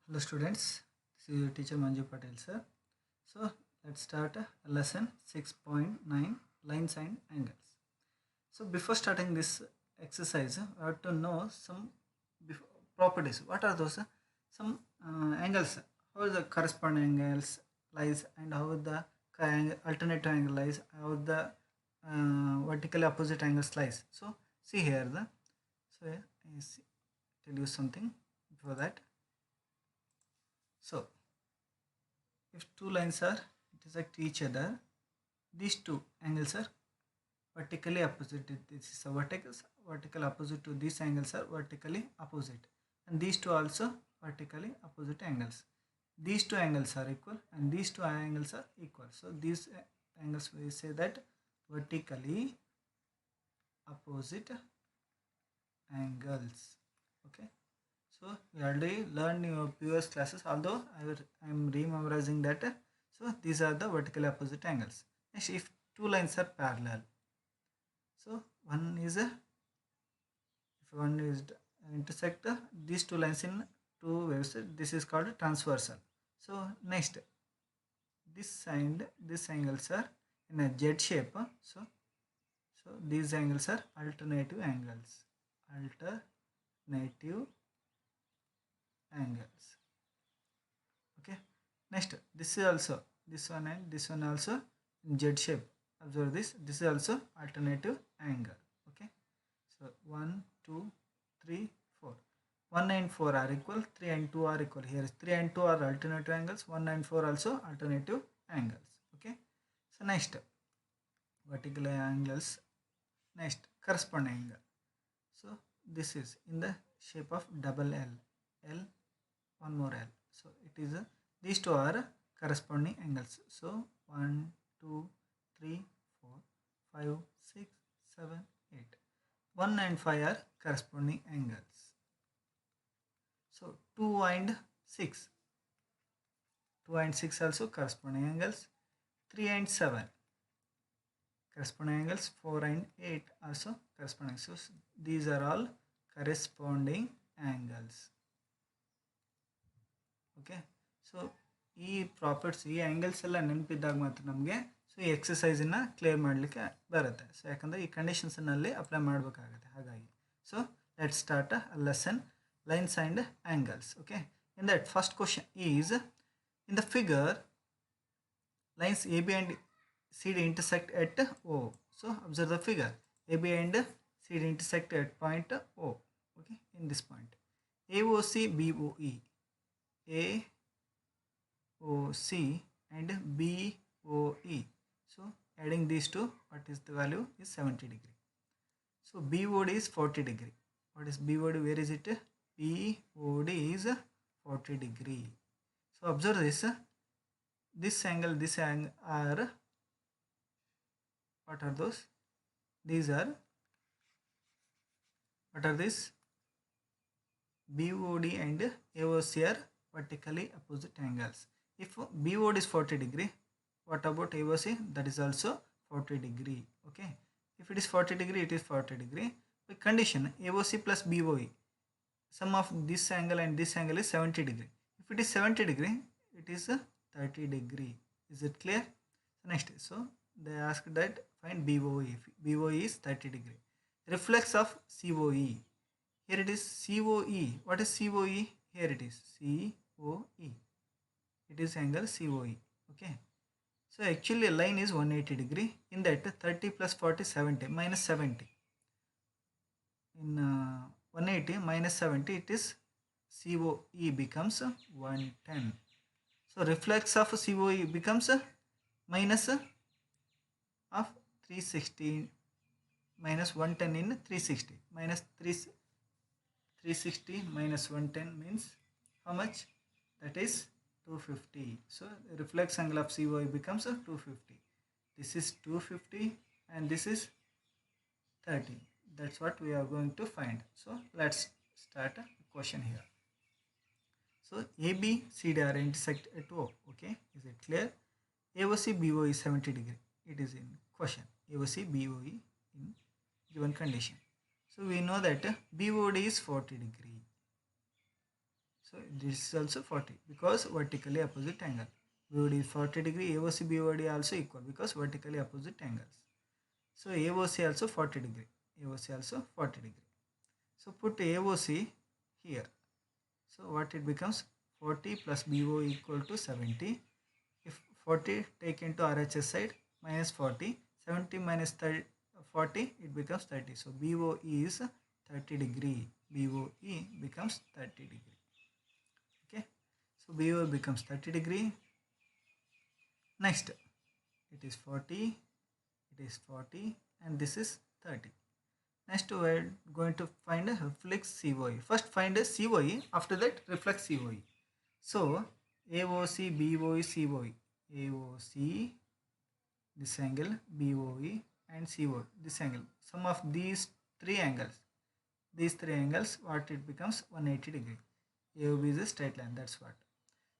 Hello students, this is your teacher Manju Patel sir. So let's start lesson 6.9 lines and angles. So before starting this exercise, we have to know some properties. What are those? Some angles. How the corresponding angles lies and how the alternative angle lies, how the vertically opposite angles lies. So see here I tell you something before that. So if two lines are intersect each other, these two angles are vertically opposite. This is a vertical opposite to these angles are vertically opposite, and these two also vertically opposite angles. These two angles are equal and these two angles are equal. So these angles we say that vertically opposite angles. Okay. So we already learned in your previous classes, although I am rememorizing that. So these are the vertically opposite angles. Next, if two lines are parallel, so if one is intersect these two lines in two waves, this is called transversal. So next, this and this angles are in a Z shape. So these angles are alternative angles. Alternative angles. Okay. Next, this is also this one and this one also in Z shape. Observe this. This is also alternative angle. Okay. So 1, 2, 3, 4. 1 and 4 are equal. 3 and 2 are equal. Here is 3 and 2 are alternative angles. 1 and 4 also alternative angles. Okay. So next, vertical angles. Next, corresponding angle. So this is in the shape of double L. L, one more L. So it is these two are corresponding angles. So 1, 2, 3, 4, 5, 6, 7, 8. 1 and 5 are corresponding angles. So 2 and 6. 2 and 6 also corresponding angles. 3 and 7 corresponding angles. 4 and 8 also corresponding. So these are all corresponding angles. Okay so ಈ ಪ್ರಾಪರ್ಟ್ಸ್ ಈ angles ಎಲ್ಲ ನೆನಪಿದ್ದಾಗ ಮಾತ್ರ ನಮಗೆ so ಈ ಎಕ್ಸಸೈಸನ್ನು clear ಮಾಡಲಿಕ್ಕೆ ಬರುತ್ತೆ. So ಯಾಕಂದರೆ ಈ ಕಂಡೀಷನ್ಸನ್ನಲ್ಲಿ ಅಪ್ಲೈ ಮಾಡಬೇಕಾಗುತ್ತೆ. ಹಾಗಾಗಿ so let start a lesson lines and angles. Okay, in that first question is in the figure lines AB and CD intersect at O. So observe the figure. AB and CD intersect at point O. Okay, in this point. AOC BOE. AOC and BOE. So adding these two, what is the value? Is 70 degree. So BOD is 40 degree. What is BOD? Where is it? BOD is 40 degree. So observe this. This angle are, what are those? These are, what are this? BOD and AOC are vertically opposite angles. If BOD is 40 degree, what about AOC? That is also 40 degree. Okay, if it is 40 degree, it is 40 degree. By condition AOC plus BOE, sum of this angle and this angle is 70 degree. If it is 70 degree, it is 30 degree. Is it clear? So next, so they asked that find BOE. If BOE is 30 degree. Reflex of COE. Here it is COE. What is COE? Here it is COE. It is angle COE. Okay. So actually a line is 180 degree. In that 30 plus 40 70 minus 70. In 180 minus 70, it is COE becomes 110. So reflex of COE becomes minus of 360 minus 110 in 360 minus 360 minus 110 means how much? That is 250. So reflex angle of COE becomes 250. This is 250 and this is 30. That's what we are going to find. So let's start a question here. So AB CD are intersect at O. Okay, is it clear? AOC BOE is 70 degree. It is in question. AOC BOE in given condition. So we know that BOD is 40 degree. So this is also 40 because vertically opposite angle. BOD is 40 degree, AOC BOD also equal because vertically opposite angles. So AOC also 40 degree, AOC also 40 degree. So put AOC here. So what it becomes, 40 plus BO equal to 70. If 40 take into RHS side, minus 40, 70 minus 30, 40, it becomes 30. So BOE is 30 degree. BOE becomes 30 degree. Okay. So BOE becomes 30 degree. Next, it is 40, it is 40, and this is 30. Next, we are going to find a reflex COE. First, find a COE. After that, reflex COE. So, AOC, BOE, COE. AOC, this angle, BOE, and COE, this angle. Sum of these three angles. What it becomes, 180 degree. AOB is a straight line. That's what.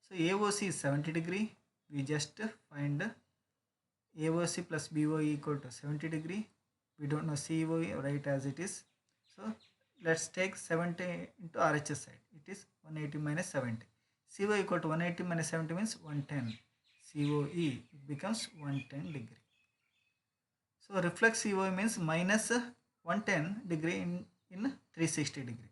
So, AOC is 70 degree. We just find AOC plus BOE equal to 70 degree. We don't know COE, right as it is. So let's take 70 into RHS side. It is 180 minus 70. COE equal to 180 minus 70 means 110. COE, it becomes 110 degree. So reflex COE means minus 110 degree in 360 degree.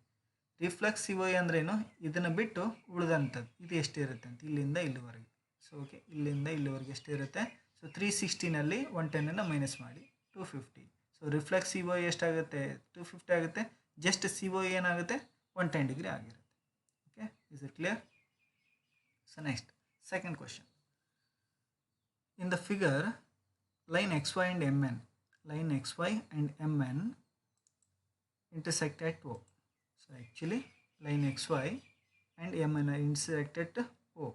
Reflex C O ಅಂದ್ರೇನು, ಇದನ್ನು ಬಿಟ್ಟು ಉಳಿದಂಥದ್ದು ಇದು ಎಷ್ಟಿರುತ್ತೆ ಅಂತ ಇಲ್ಲಿಂದ ಇಲ್ಲಿವರೆಗೆ. So okay, ಇಲ್ಲಿಂದ ಇಲ್ಲಿವರೆಗೆ ಎಷ್ಟಿರುತ್ತೆ. ಸೊ 360ನಲ್ಲಿ 110 ಮೈನಸ್ ಮಾಡಿ 250. ಸೊ ರಿಫ್ಲೆಕ್ಸ್ ಸಿ ಒ ಎಷ್ಟಾಗುತ್ತೆ, 250 ಆಗುತ್ತೆ. ಜಸ್ಟ್ ಸಿ ಒ ಏನಾಗುತ್ತೆ, 110 ಡಿಗ್ರಿ ಆಗಿರುತ್ತೆ. Okay, is it clear? So next second question. In the figure line X Y and M N, line X Y and M N intersect at O. So actually line XY and MN are intersected at O,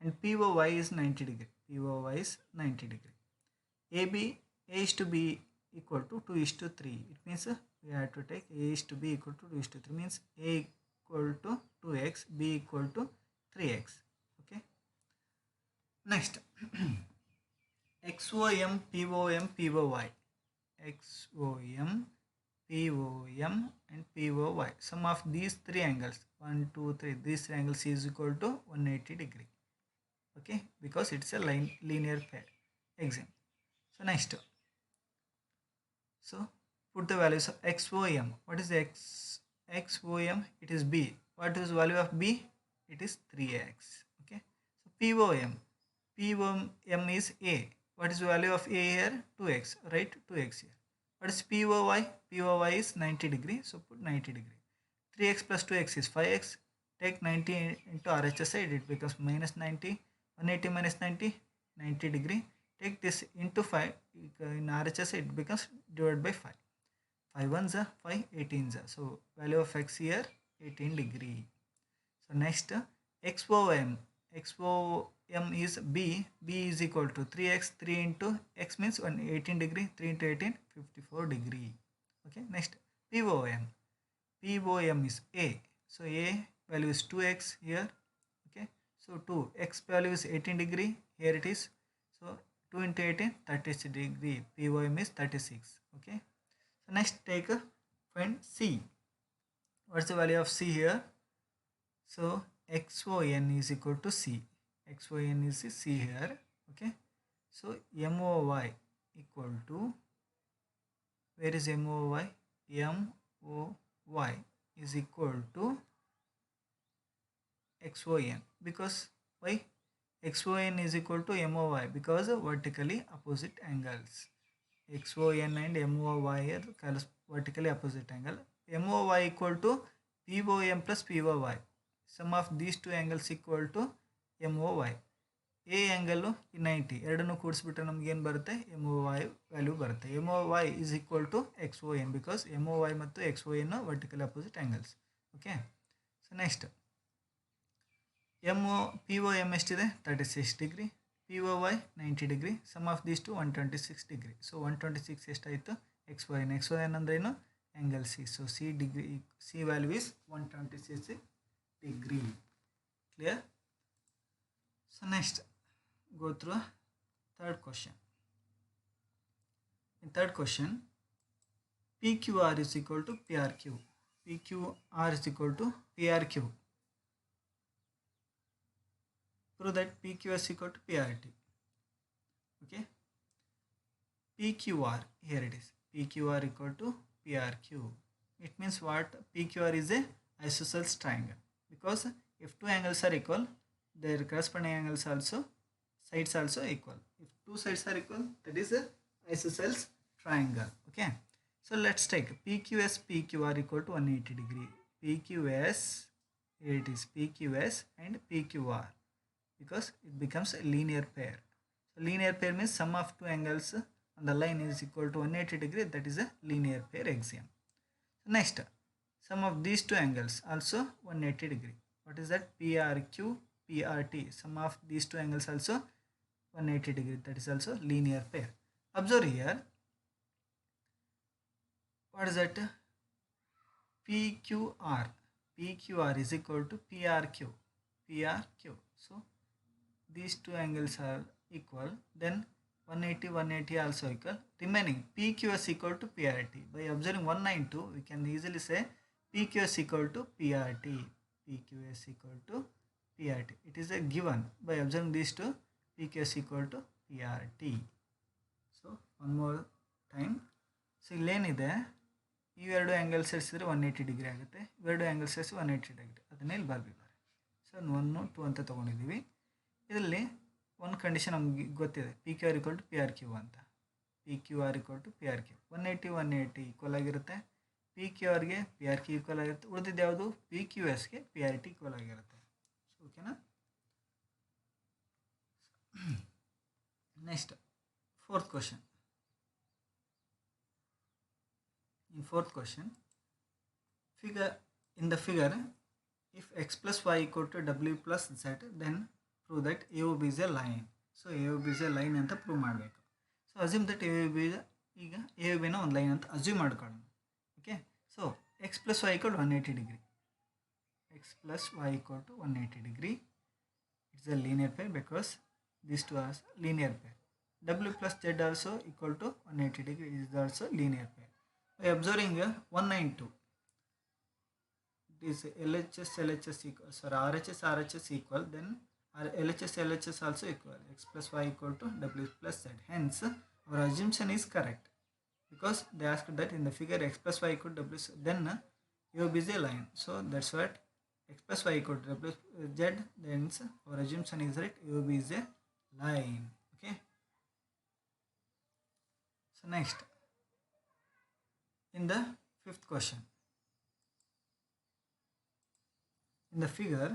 and POY is 90 degree. POY is 90 degree. AB, A is to B equal to 2 is to 3. It means we have to take A is to B equal to 2 is to 3. Means A equal to 2x, B equal to 3x. Okay. Next, XOM, POM, POY. XOM, POM and POY. Sum of these three angles, 1, 2, 3, these three angles is equal to 180 degree. Okay, because it's a linear pair. Example. So next, so put the values of XOM. What is XOM? It is B. What is the value of B? It is 3x. Okay. So POM is A. What is the value of A here? 2x. Right, 2x here. What is POY? POY is 90 degree. So put 90 degree. 3x plus 2x is 5x. Take 90 into RHS side. It becomes minus 90. 180 minus 90. 90 degree. Take this into 5. In RHS side it becomes divided by 5. 5 ones are 5. 18s are. So value of x here 18 degree. So next, XOM. XOM is B. B is equal to 3x. 3 into x means 18 degree. 3 into 18, 54 degree. Okay. Next, POM. POM is A. So A value is 2x here. Okay. So 2. X value is 18 degree. Here it is. So 2 into 18, 36 degree. POM is 36. Okay. So next, find C. What's the value of C here? So XON is equal to C. XON is C here. Okay. So MOY equal to, where is MOY? MOY is equal to XON. Because why? XON is equal to MOY because of vertically opposite angles. XON and MOY are vertically opposite angle. MOY equal to POM plus POY. Sum of these two angles equal to MOY. A angle 90, ಎರಡನ್ನು ಕೂಡಿಸ್ಬಿಟ್ರೆ ನಮ್ಗೆ ಏನು ಬರುತ್ತೆ, MOY value ಬರುತ್ತೆ. MOY is equal to XON because MOY ಮತ್ತು XON vertically opposite angles. Okay. So next, POM ಎಷ್ಟಿದೆ, 36 degree. POY 90 degree. Sum of these two 126 degree. So 126 ಎಷ್ಟಾಯಿತು, XON. XON ಅಂದ್ರೇನು, angle C. So C value is 126 degree. Clear? So next, go through third question. In third question, PQR is equal to PRQ. PQR is equal to PRQ. prove that PQS equal to PRT. Okay, PQR, here it is, PQR equal to PRQ. It means what? PQR is a isosceles triangle, because if two angles are equal, their corresponding angles also, sides also equal. If two sides are equal, that is a isosceles triangle. Okay, so let's take PQS PQR equal to 180 degree. PQS, here it is, PQS and PQR, because it becomes a linear pair. So linear pair means sum of two angles on the line is equal to 180 degree. That is a linear pair axiom. Next, sum of these two angles also 180 degree. What is that? PRQ PRT. Sum of these two angles also 180 degree. That is also linear pair. Observe here. What is that? PQR. PQR is equal to PRQ. PRQ. So these two angles are equal. Then 180 180 also equal. Remaining PQS equal to PRT. By observing 192, we can easily say PQS equal to PRT. PQS equal to PRT. It is a given. By observing these two, PQS equal to PRT. So one more time. So ಇಲ್ಲೇನಿದೆ, ಇವೆರಡು angle ಸೇರಿಸಿದ್ರೆ 180 degree ಆಗುತ್ತೆ. ಇವೆರಡು angle ಸೇರಿಸಿ 180 degree, ಅದನ್ನೇ ಇಲ್ಲಿ ಬರೆದಿದ್ದಾರೆ. So 1 2 ಅಂತ ತೊಗೊಂಡಿದ್ದೀವಿ. ಇದರಲ್ಲಿ ಒಂದು ಕಂಡೀಷನ್ ನಮಗೆ ಗೊತ್ತಿದೆ, P Q R equal to P R Q ಅಂತ. P Q R equal to P R Q. 180 equal ಆಗಿರುತ್ತೆ. ಪಿ ಕ್ಯೂ ಆರ್ಗೆ ಪಿ ಆರ್ ಕ್ಯೂ ಈಕ್ವಲ್ ಆಗಿರುತ್ತೆ. ಉಳಿದಿದ್ದು ಯಾವುದು? ಪಿ ಕ್ಯೂ ಎಸ್ಗೆ ಪಿ ಆರ್ ಟಿ ಈಕ್ವಲ್ ಆಗಿರುತ್ತೆ. ಓಕೆನಾ? Next fourth question. In fourth question, in the figure, if x plus y equal to w plus z, then prove that AOB is a line. So AOB is a line ಅಂತ prove ಮಾಡಬೇಕು. So assume that AOB ಈಗ AOBನ ಒಂದು line ಅಂತ assume ಮಾಡ್ಕೊಳ್ಳೋಣ. Okay, so x plus y equal to 180 degree. x plus y equal to 180 degree. It's a linear pair because these two are linear pair. W plus z also equal to 180 degree is also linear pair. By observing 192, it is LHS equal, sorry, RHS equal, then LHS also equal, x plus y equal to W plus z. Hence our assumption is correct, because they asked that in the figure x plus y equal to W, then AOB is a line. So that's what x plus y equal to W z, then our assumption is right, AOB is a line. Okay, so next, in the fifth question, in the figure,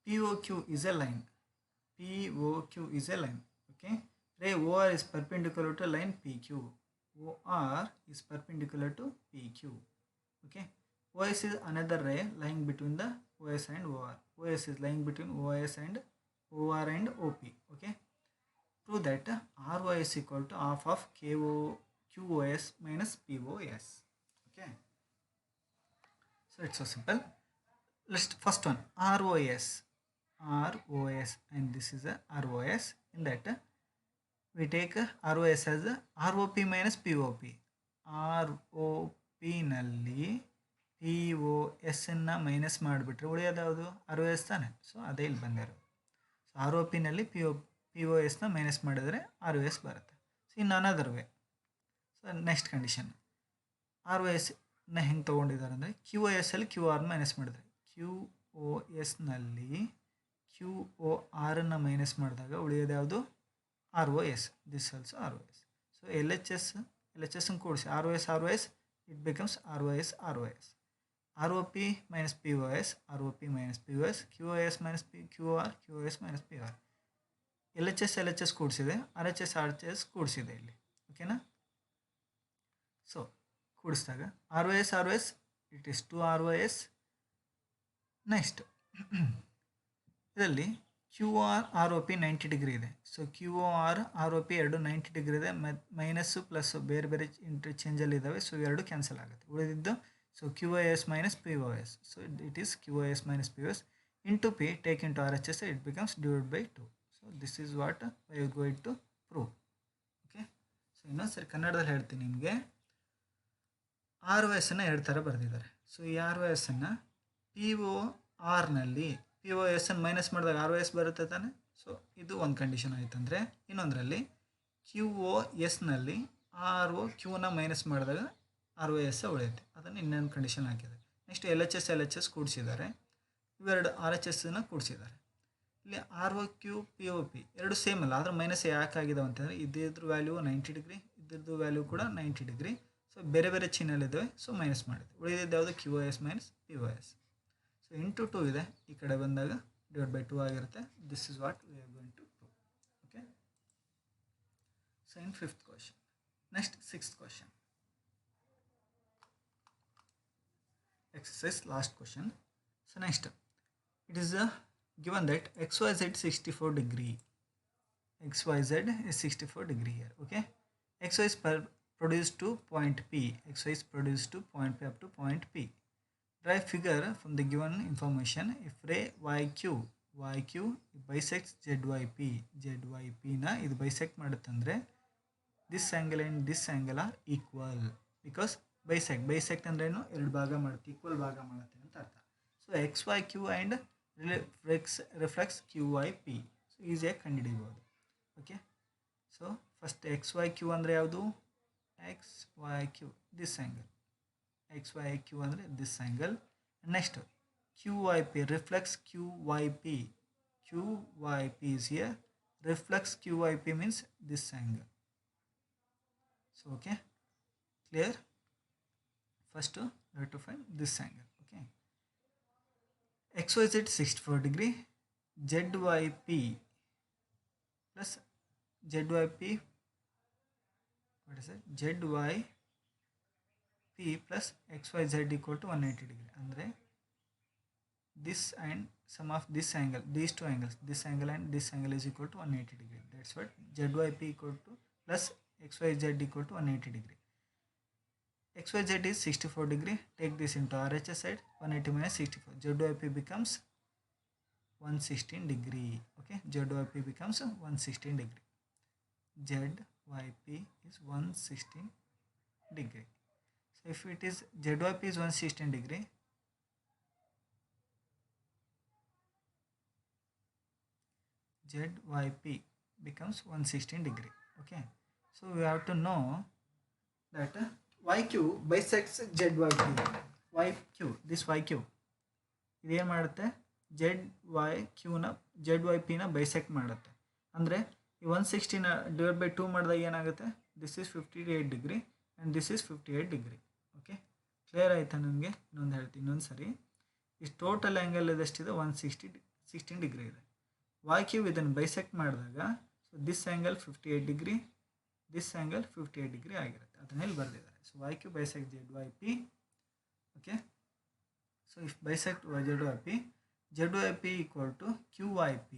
POQ is a line. POQ is a line. Okay, ray OR is perpendicular to line PQ. OR is perpendicular to PQ. Okay, OS is another ray lying between the OS and OR. OS is lying between OS and OR and OP. Okay, prove that RY is equal to half of QOS minus POS. Okay, so it's so simple. Let's first one, ROS, and this is a ROS. In that we take ROS as ROP minus POP. ROP ನಲ್ಲಿ POS ಅನ್ನು minus ಮಾಡಿಬಿಟ್ರೆ ಉಳಿಯೋದು ಯಾವುದು? ROS ತಾನೆ. So ಅದೇ ಇಲ್ಲಿ ಬಂದಿರೋ. So ROP ನಲ್ಲಿ POSನ ಮೈನಸ್ ಮಾಡಿದರೆ ROS ಬರುತ್ತೆ. So in another way. So next condition, ROSನ ಹೆಂಗೆ ತೊಗೊಂಡಿದ್ದಾರೆ ಅಂದರೆ QoS ಅಲ್ಲಿ QR ಮೈನಸ್ ಮಾಡಿದರೆ, QoSನಲ್ಲಿ QORನ ಮೈನಸ್ ಮಾಡಿದಾಗ ಉಳಿಯೋದು ಯಾವುದು? ROS. This also ROS. So LHSನ ಕೂಡಿಸಿ ROS, it becomes ROS. ROP minus POS, ROP minus POS, QoS minus QR, QoS minus PR. LHS ಕೂಡಿಸಿದೆ, RHS ಕೂಡಿಸಿದೆ ಇಲ್ಲಿ. ಓಕೆನಾ? ಸೊ ಕೂಡಿಸಿದಾಗ ROS, it is 2 ROS. Next ಇದರಲ್ಲಿ QR ROP 90 ಡಿಗ್ರಿ ಇದೆ. So QOR ROP ಎರಡು 90 ಡಿಗ್ರಿ ಇದೆ. Minus plus ಬೇರೆ ಬೇರೆ ಇಂಟರ್ಚೇಂಜಲ್ಲಿ ಇದ್ದಾವೆ. ಸೊ ಇವೆರಡು ಕ್ಯಾನ್ಸಲ್ ಆಗುತ್ತೆ. ಉಳಿದಿದ್ದು so QoS minus POS. So it is QoS minus POS into P, take into RHS, it becomes divided by 2. So this is what I are going to prove. Okay, so ಇನ್ನೊಂದು ಸರಿ ಕನ್ನಡದಲ್ಲಿ ಹೇಳ್ತೀನಿ ನಿಮಗೆ. ROSನ ಎರಡು ಥರ ಬರೆದಿದ್ದಾರೆ. ಸೊ ಈ ROSನ್ನು PORನಲ್ಲಿ ಪಿ ಒ ಎಸ್ಸನ್ನು ಮೈನಸ್ ಮಾಡಿದಾಗ ಆರ್ ಒ ಎಸ್ ಬರುತ್ತೆ ತಾನೆ. ಸೊ ಇದು ಒಂದು ಕಂಡೀಷನ್ ಆಯ್ತಂದರೆ, ಇನ್ನೊಂದರಲ್ಲಿ ಕ್ಯೂ ಒ ಎಸ್ನಲ್ಲಿ ಆರ್ ಒ ಕ್ಯೂನ ಮೈನಸ್ ಮಾಡಿದಾಗ ಆರ್ ಒ ಎಸ್ ಉಳಿಯುತ್ತೆ. ಅದನ್ನು ಇನ್ನೊಂದು ಕಂಡೀಷನ್ ಹಾಕಿದೆ. ನೆಕ್ಸ್ಟ್ ಎಲ್ ಎಚ್ ಎಸ್ ಕೂಡಿಸಿದ್ದಾರೆ, ಇವೆರಡು ಆರ್ ಎಚ್ ಎಸ್ಸನ್ನು ಕೂಡಿಸಿದ್ದಾರೆ. ಇಲ್ಲಿ R O Q P O P ಎರಡು ಸೇಮ್ ಅಲ್ಲ, ಆದರೆ ಮೈನಸ್ ಯಾಕೆ ಆಗಿದಾವೆ ಅಂತಂದರೆ ಇದ್ರ ವ್ಯಾಲ್ಯೂ 90 ಡಿಗ್ರಿ, ಇದ್ರದ್ದು ವ್ಯಾಲ್ಯೂ ಕೂಡ 90 ಡಿಗ್ರಿ. ಸೊ ಬೇರೆ ಬೇರೆ ಚಿಹ್ನೆಲಿದ್ದಾವೆ, ಸೊ ಮೈನಸ್ ಮಾಡಿದ್ವಿ. ಉಳಿದಿದ್ದು ಯಾವುದು Q O S minus P O S. So into 2 ಇದೆ, ಈ ಕಡೆ ಬಂದಾಗ ಡಿವೈಡ್ ಬೈ 2 ಆಗಿರುತ್ತೆ. This is what we are going to prove. Okay, so in 5th question. Next 6th question. Exercise last question. So next, it is given that xyz 64 degree. xyz is 64 degree here. Okay, xy is produced to point P. xy is produced to point P up to point P. Draw a figure from the given information. If ray yq bisects zyp, zyp na ಇದು bisect ಮಾಡುತ್ತಂದ್ರೆ this angle and this angle are equal, because bisect ಅಂದ್ರೆ ಏನು, ಎರಡು ಭಾಗ ಮಾಡುತ್ತೆ, equal ಭಾಗ ಮಾಡುತ್ತೆ ಅಂತ ಅರ್ಥ. So X Y Q and reflex Q Y P. So ಈಸಿಯಾಗಿ ಕಂಡುಹಿಡಿಬೋದು. Okay, so first X Y Q ಅಂದರೆ ಯಾವುದು, X Y Q this angle, X Y Q ಅಂದರೆ this angle. Next Q Y P reflex Q Y P, Q Y P is here, reflex Q Y P means this angle. So okay, clear. First we have to find this angle. Okay, xyz 64 degree, zyp plus zyp, what is it, zyp plus xyz equal to 180 degree. Andre this and sum of this angle, these two angles, this angle and this angle is equal to 180 degree. That's what zyp equal to plus xyz equal to 180 degree. xyz is 64 degree. Take this into RHS side. 180 minus 64. zyp becomes 116 degree. Okay, zyp becomes 116 degree. zyp is 116 degree. So if it is zyp is 116 degree, zyp becomes 116 degree. Okay, so we have to know that yq bisects zyp. yq, this yq ಇದೇನು ಮಾಡುತ್ತೆ, zyp ನ bisect ಮಾಡುತ್ತೆ. ಅಂದರೆ ಈ 116 divide by 2 ಮಾಡಿದಾಗ ಏನಾಗುತ್ತೆ, this is 58 degree and this is 58 degree. Okay, clear ಆಯಿತಾ ನಿಮಗೆ? ಇನ್ನೊಂದು ಹೇಳ್ತೀನಿ, ಇನ್ನೊಂದು ಸರಿ. ಇಷ್ಟು ಟೋಟಲ್ ಆ್ಯಂಗಲ್ ಇದೆಷ್ಟಿದೆ, 116 ಡಿಗ್ರಿ ಇದೆ. yq ಇದನ್ನು ಬೈಸೆಕ್ಟ್ ಮಾಡಿದಾಗ so this angle 58 degree, this angle 58 degree ಆಗಿರುತ್ತೆ. ಅದನ್ನೆಲ್ಲಿ ಬರೆದಿದ್ದಾರೆ. So yq bisect zyp. Okay, so if bisect zyp equal to qyp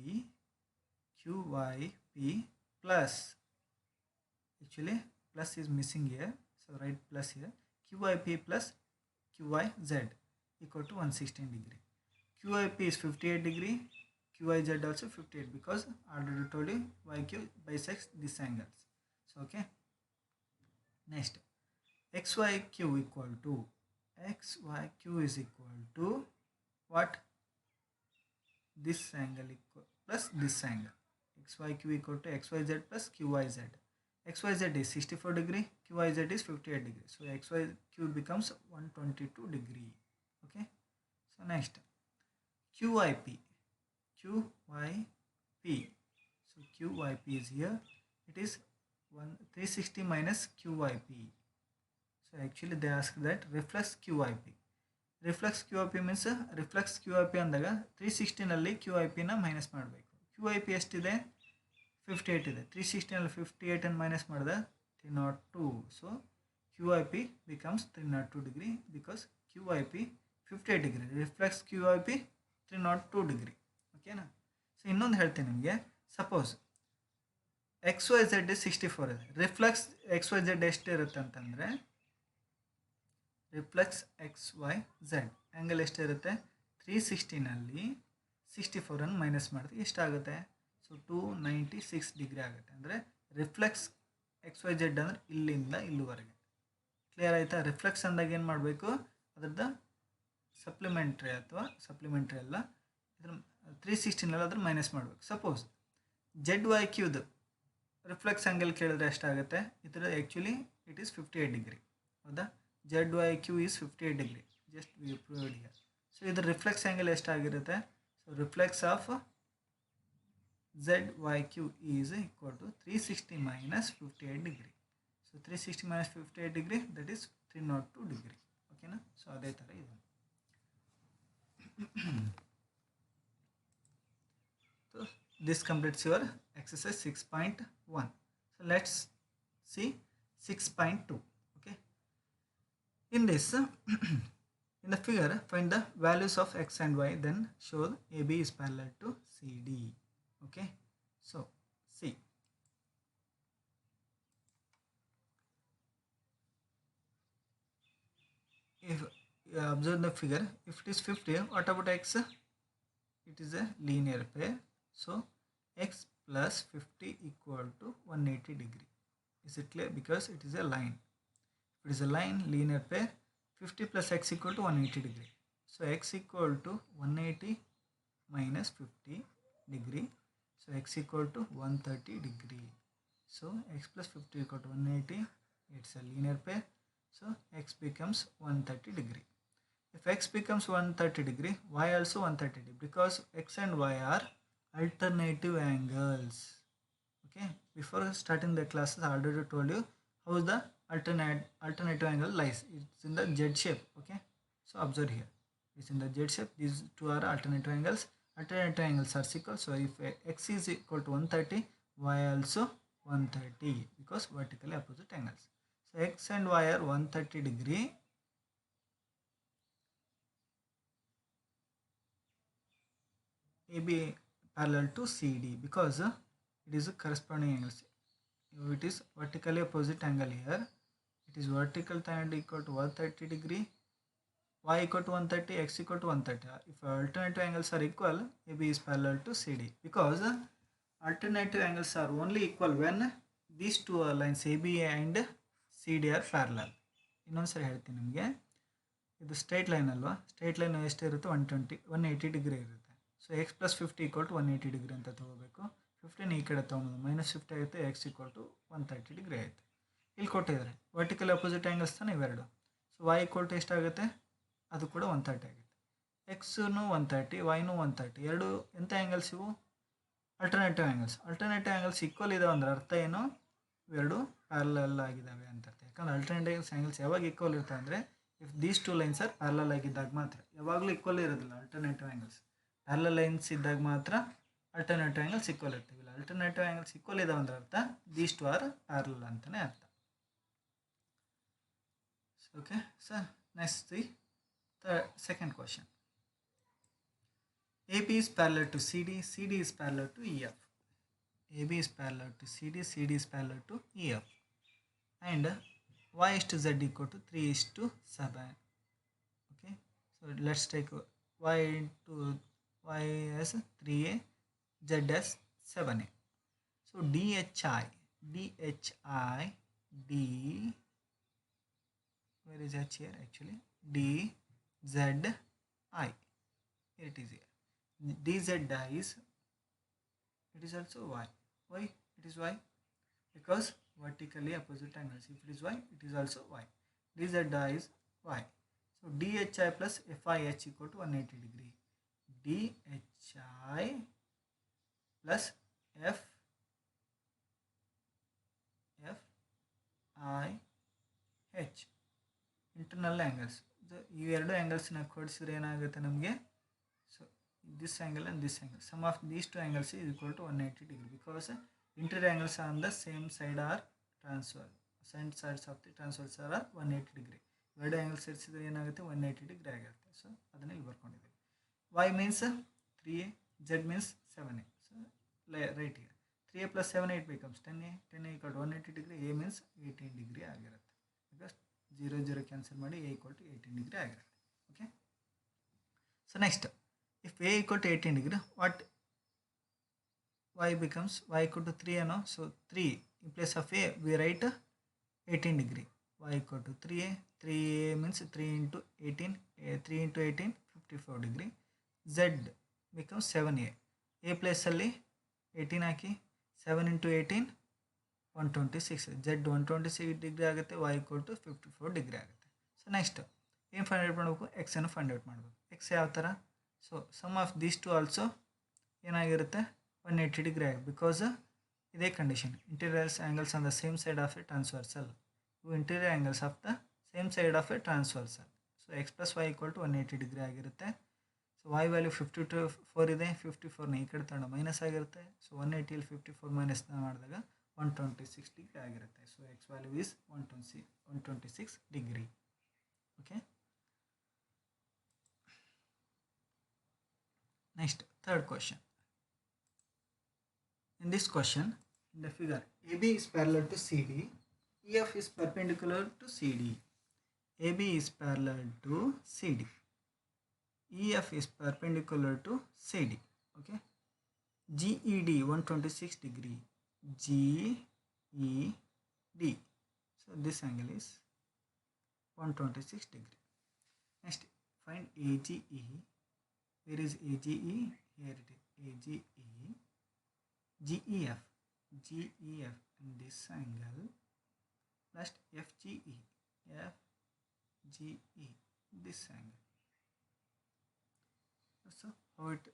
plus, actually plus is missing here, so write plus here, qyp plus qyz equal to 116 degree. qyp is 58 degree, qyz also 58, because I already told you yq bisects these angles. So okay, next xyq is equal to what, this angle equal plus this angle. xyq equal to xyz plus qyz. xyz is 64 degree, qyz is 58 degree. So xyq becomes 122 degree. Okay, so next qyp. So qyp is here, it is 360 minus qyp. So actually they ask that reflex QIP. Reflex QIP means reflex QIP ಅಂದಾಗ 360 ನಲ್ಲಿ QIP ನ minus ಮಾಡಬೇಕು. QIP ಎಷ್ಟಿದೆ, 58 ಇದೆ. 360 ನಲ್ಲಿ 58 ಅನ್ನು minus ಮಾಡಿದ್ರೆ 302. So QIP becomes 302 degree, because QIP 58 degree, reflex QIP 302 degree. ಓಕೆನಾ? ಸೊ ಇನ್ನೊಂದು ಹೇಳ್ತೀನಿ ನಿಮಗೆ. ಸಪೋಸ್ XYZ 64 ಇದೆ, ರಿಫ್ಲೆಕ್ಸ್ XYZ ಎಷ್ಟಿರುತ್ತೆ ಅಂತಂದರೆ, ರಿಫ್ಲೆಕ್ಸ್ XYZ ಆ್ಯಂಗಲ್ ಎಷ್ಟಿರುತ್ತೆ, 360 ನಲ್ಲಿ 64 ಅನ್ನು ಮೈನಸ್ ಮಾಡಿದ್ರೆ ಎಷ್ಟಾಗುತ್ತೆ, ಸೊ 296 ಡಿಗ್ರಿ ಆಗುತ್ತೆ. ಅಂದರೆ ರಿಫ್ಲೆಕ್ಸ್ XYZ ಅಂದರೆ ಇಲ್ಲಿಂದ ಇಲ್ಲಿವರೆಗೆ. ಕ್ಲಿಯರ್ ಆಯಿತಾ? ರಿಫ್ಲೆಕ್ಸ್ ಅಂದಾಗ ಏನು ಮಾಡಬೇಕು, ಅದ್ರದ್ದು ಸಪ್ಲಿಮೆಂಟ್ರಿ ಅಲ್ಲ, ಇದ್ರ 360 ಮೈನಸ್ ಮಾಡಬೇಕು. ಸಪೋಸ್ ಜೆಡ್ ವೈ ಕ್ಯೂದು ರಿಫ್ಲೆಕ್ಸ್ ಆ್ಯಂಗಲ್ ಕೇಳಿದ್ರೆ ಎಷ್ಟಾಗುತ್ತೆ? ಇದರ ಆ್ಯಕ್ಚುಲಿ ಇಟ್ ಈಸ್ 58 ಡಿಗ್ರಿ. ಹೌದಾ? Z Y Q is 58 degree. Just we proved here. So ಇದ್ರ ರಿಫ್ಲೆಕ್ಸ್ ಆ್ಯಂಗಲ್ ಎಷ್ಟಾಗಿರುತ್ತೆ? So reflex of ZYQ is equal to 360 minus 58 degree. So 360 minus 58 degree, that is 302 degree. Okay na? So ಅದೇ ಥರ ಇದೆ. So this completes your exercise 6.1. So let's see 6.2. Okay. In this, in the figure, find the values of x and y, then show AB is parallel to CD. Okay, so see, if you observe the figure, if it is 50, what about x? It is a linear pair, so x plus 50 equal to 180 degree. Is it clear? Because it is a line. If it is a line, linear pair, 50 plus x equal to 180 degree. So x equal to 180 minus 50 degree. So x equal to 130 degree. So x plus 50 equal to 180. It's a linear pair. So x becomes 130 degree. If x becomes 130 degree, y also 130 degree, because x and y are alternative angles. Okay. Before starting the classes, I already told you how the alternative angle lies. It's in the Z shape. Okay. So observe here. It's in the Z shape. These two are alternative angles. Alternative angles are equal. So if x is equal to 130, y also 130, because vertically opposite angles. So x and y are 130 degree. AB parallel to CD, because it is a corresponding angle. It is vertically opposite angle here. It is vertical tan equal to 130 degree. Y equal to 130, x equal to 130. If alternative angles are equal, AB is parallel to CD, because alternative angles are only equal when these two lines AB and CD are parallel. ಇನ್ನೊಂದ್ಸರಿ ಹೇಳ್ತೀನಿ ನಿಮಗೆ, ಇದು straight line ಅಲ್ವಾ? Straight line ಎಷ್ಟಿರುತ್ತೆ? 180 degree ಇರುತ್ತೆ. So X plus 50 equal to 180 degree ಅಂತ ತೊಗೋಬೇಕು. 15 ಈ ಕಡೆ ತೊಗೊಳೋದು, -50 ಆಗುತ್ತೆ, ಎಕ್ಸ್ ಈಕ್ವಲ್ ಟು 130 ಡಿಗ್ರಿ ಆಯಿತು. ಇಲ್ಲಿ ಕೊಟ್ಟಿದ್ದಾರೆ ವರ್ಟಿಕಲ್ ಅಪೋಸಿಟ್ ಆ್ಯಂಗಲ್ಸ್ ತಾನೆ ಇವೆರಡು. ಸೊ ವೈ ಈಕ್ವಲ್ ಟು ಎಷ್ಟಾಗುತ್ತೆ? ಅದು ಕೂಡ 130 ಆಗುತ್ತೆ. ಎಕ್ಸೂ 130, ವೈನೂ 130. ಎರಡು ಎಂಥ ಆ್ಯಂಗಲ್ಸ್ ಇವು? Alternative angles. Alternative angles equal ಇದಾವೆ ಅಂದ್ರೆ ಅರ್ಥ ಏನು? ಇವೆರಡು ಪ್ಯಾರಲಲ್ ಆಗಿದ್ದಾವೆ ಅಂತ ಅರ್ಥ. ಯಾಕಂದ್ರೆ ಅಲ್ಟರ್ನೇಟಿವ್ ಆ್ಯಂಗಲ್ಸ್ ಯಾವಾಗ ಈಕ್ವಲ್ ಇರ್ತವೆ ಅಂದರೆ if these two lines are parallel ಆಗಿದ್ದಾಗ ಮಾತ್ರ. ಯಾವಾಗಲೂ ಈಕ್ವಲ್ ಇರೋದಿಲ್ಲ ಅಲ್ಟರ್ನೇಟಿವ್ ಆ್ಯಂಗಲ್ಸ್. ಪ್ಯಾರಲಲ್ ಲೈನ್ಸ್ ಇದ್ದಾಗ ಮಾತ್ರ ಅಲ್ಟರ್ನೇಟಿವ್ ಆ್ಯಂಗಲ್ಸ್ ಈಕ್ವಲ್ ಇರ್ತೀವಿ. ಅಲ್ಟರ್ನೇಟಿವ್ ಆ್ಯಂಗಲ್ಸ್ ಈಕ್ವಲ್ ಇದಾವೆ ಅಂದ್ರೆ ಅರ್ಥ ದೀಸ್ ಟು ಆರ್ ಪ್ಯಾರಲಲ್ ಅಂತಲೇ ಅರ್ಥ. Okay sir, next the second question. AB is parallel to CD, CD is parallel to EF. AB is parallel to CD, CD is parallel to EF. And y is to z equal to 3 is to 7. Okay, so let's take y into y as 3a, z as 7a. So DHI, D, where is H here actually? D Z I. Here it is here. DZ is, it is also y. Why it is y? Because vertically opposite angles. If it is y, it is also y. DZ is y. So DHI plus FIH equal to 180 degree. DHI plus FIH. Internal angles. ಈ ಎರಡು ಆ್ಯಂಗಲ್ಸ್ನ ಕೊಡಿಸಿದ್ರೆ ಏನಾಗುತ್ತೆ ನಮಗೆ? So this angle and this angle, sum of these two angles is equal to 180 degree, because interior angles on the same side are transfer. Side sides of the transfers are 180 degree. ಎರಡು angle ಸೇರಿಸಿದ್ರೆ ಏನಾಗುತ್ತೆ? 180 degree ಆಗಿರುತ್ತೆ. So ಅದನ್ನು ಇಲ್ಲಿ ಬರ್ಕೊಂಡಿದ್ದೀವಿ. y means 3a, z means 7a. So right here 3a plus 7a it becomes 10a. 10a equal to 180 degree. a means 18 degree ಆಗಿರುತ್ತೆ. Because 0 0 cancel ಮಾಡಿ a equal to 18 degree ಆಗಿರುತ್ತೆ. Okay, so next, if a equal to 18 degree, what y becomes? Y equal to 3 ano, so 3 in place of a we write 18 degree. Y equal to 3a, 3a means 3 into 18, 3 into 18 54 degree. Z becomes 7a. A place ಅಲ್ಲಿ 18 ಹಾಕಿ 7 into 18 126. Z 126 degree ಆಗುತ್ತೆ, y equal to 54 degree ಆಗುತ್ತೆ. So next ಏನು find out ಮಾಡಬೇಕು, ಎಕ್ಸನ್ನು find out ಮಾಡಬೇಕು. X ಯಾವ ಥರ, so sum of these two also ಏನಾಗಿರುತ್ತೆ 180 ಡಿಗ್ರಿ ಆಗುತ್ತೆ. ಬಿಕಾಸ್ ಇದೇ condition, interiors angles on the same side of a transversal. ಇವು interior angles of the same side of a transversal. So X plus Y equal to 180 degree ಆಗಿರುತ್ತೆ. So Y value 54 ಇದೆ, 54ನ ಈ ಕಡೆ ತಗೊಂಡು minus ಆಗಿರುತ್ತೆ. So 180 54 minus ಮಾಡಿದಾಗ 126 degree ಆಗಿರುತ್ತೆ. So X value is 126 degree. Okay, next third question. In this question, in the figure, AB is parallel to CD, EF is perpendicular to CD. AB is parallel to CD, EF is perpendicular to CD. Okay, GED 126 degree, GED, so this angle is 126 degree. Next, find AGE. Where is AGE? Here it is, AGE, GEF, GEF in this angle, plus FGE, FGE this angle. So how it,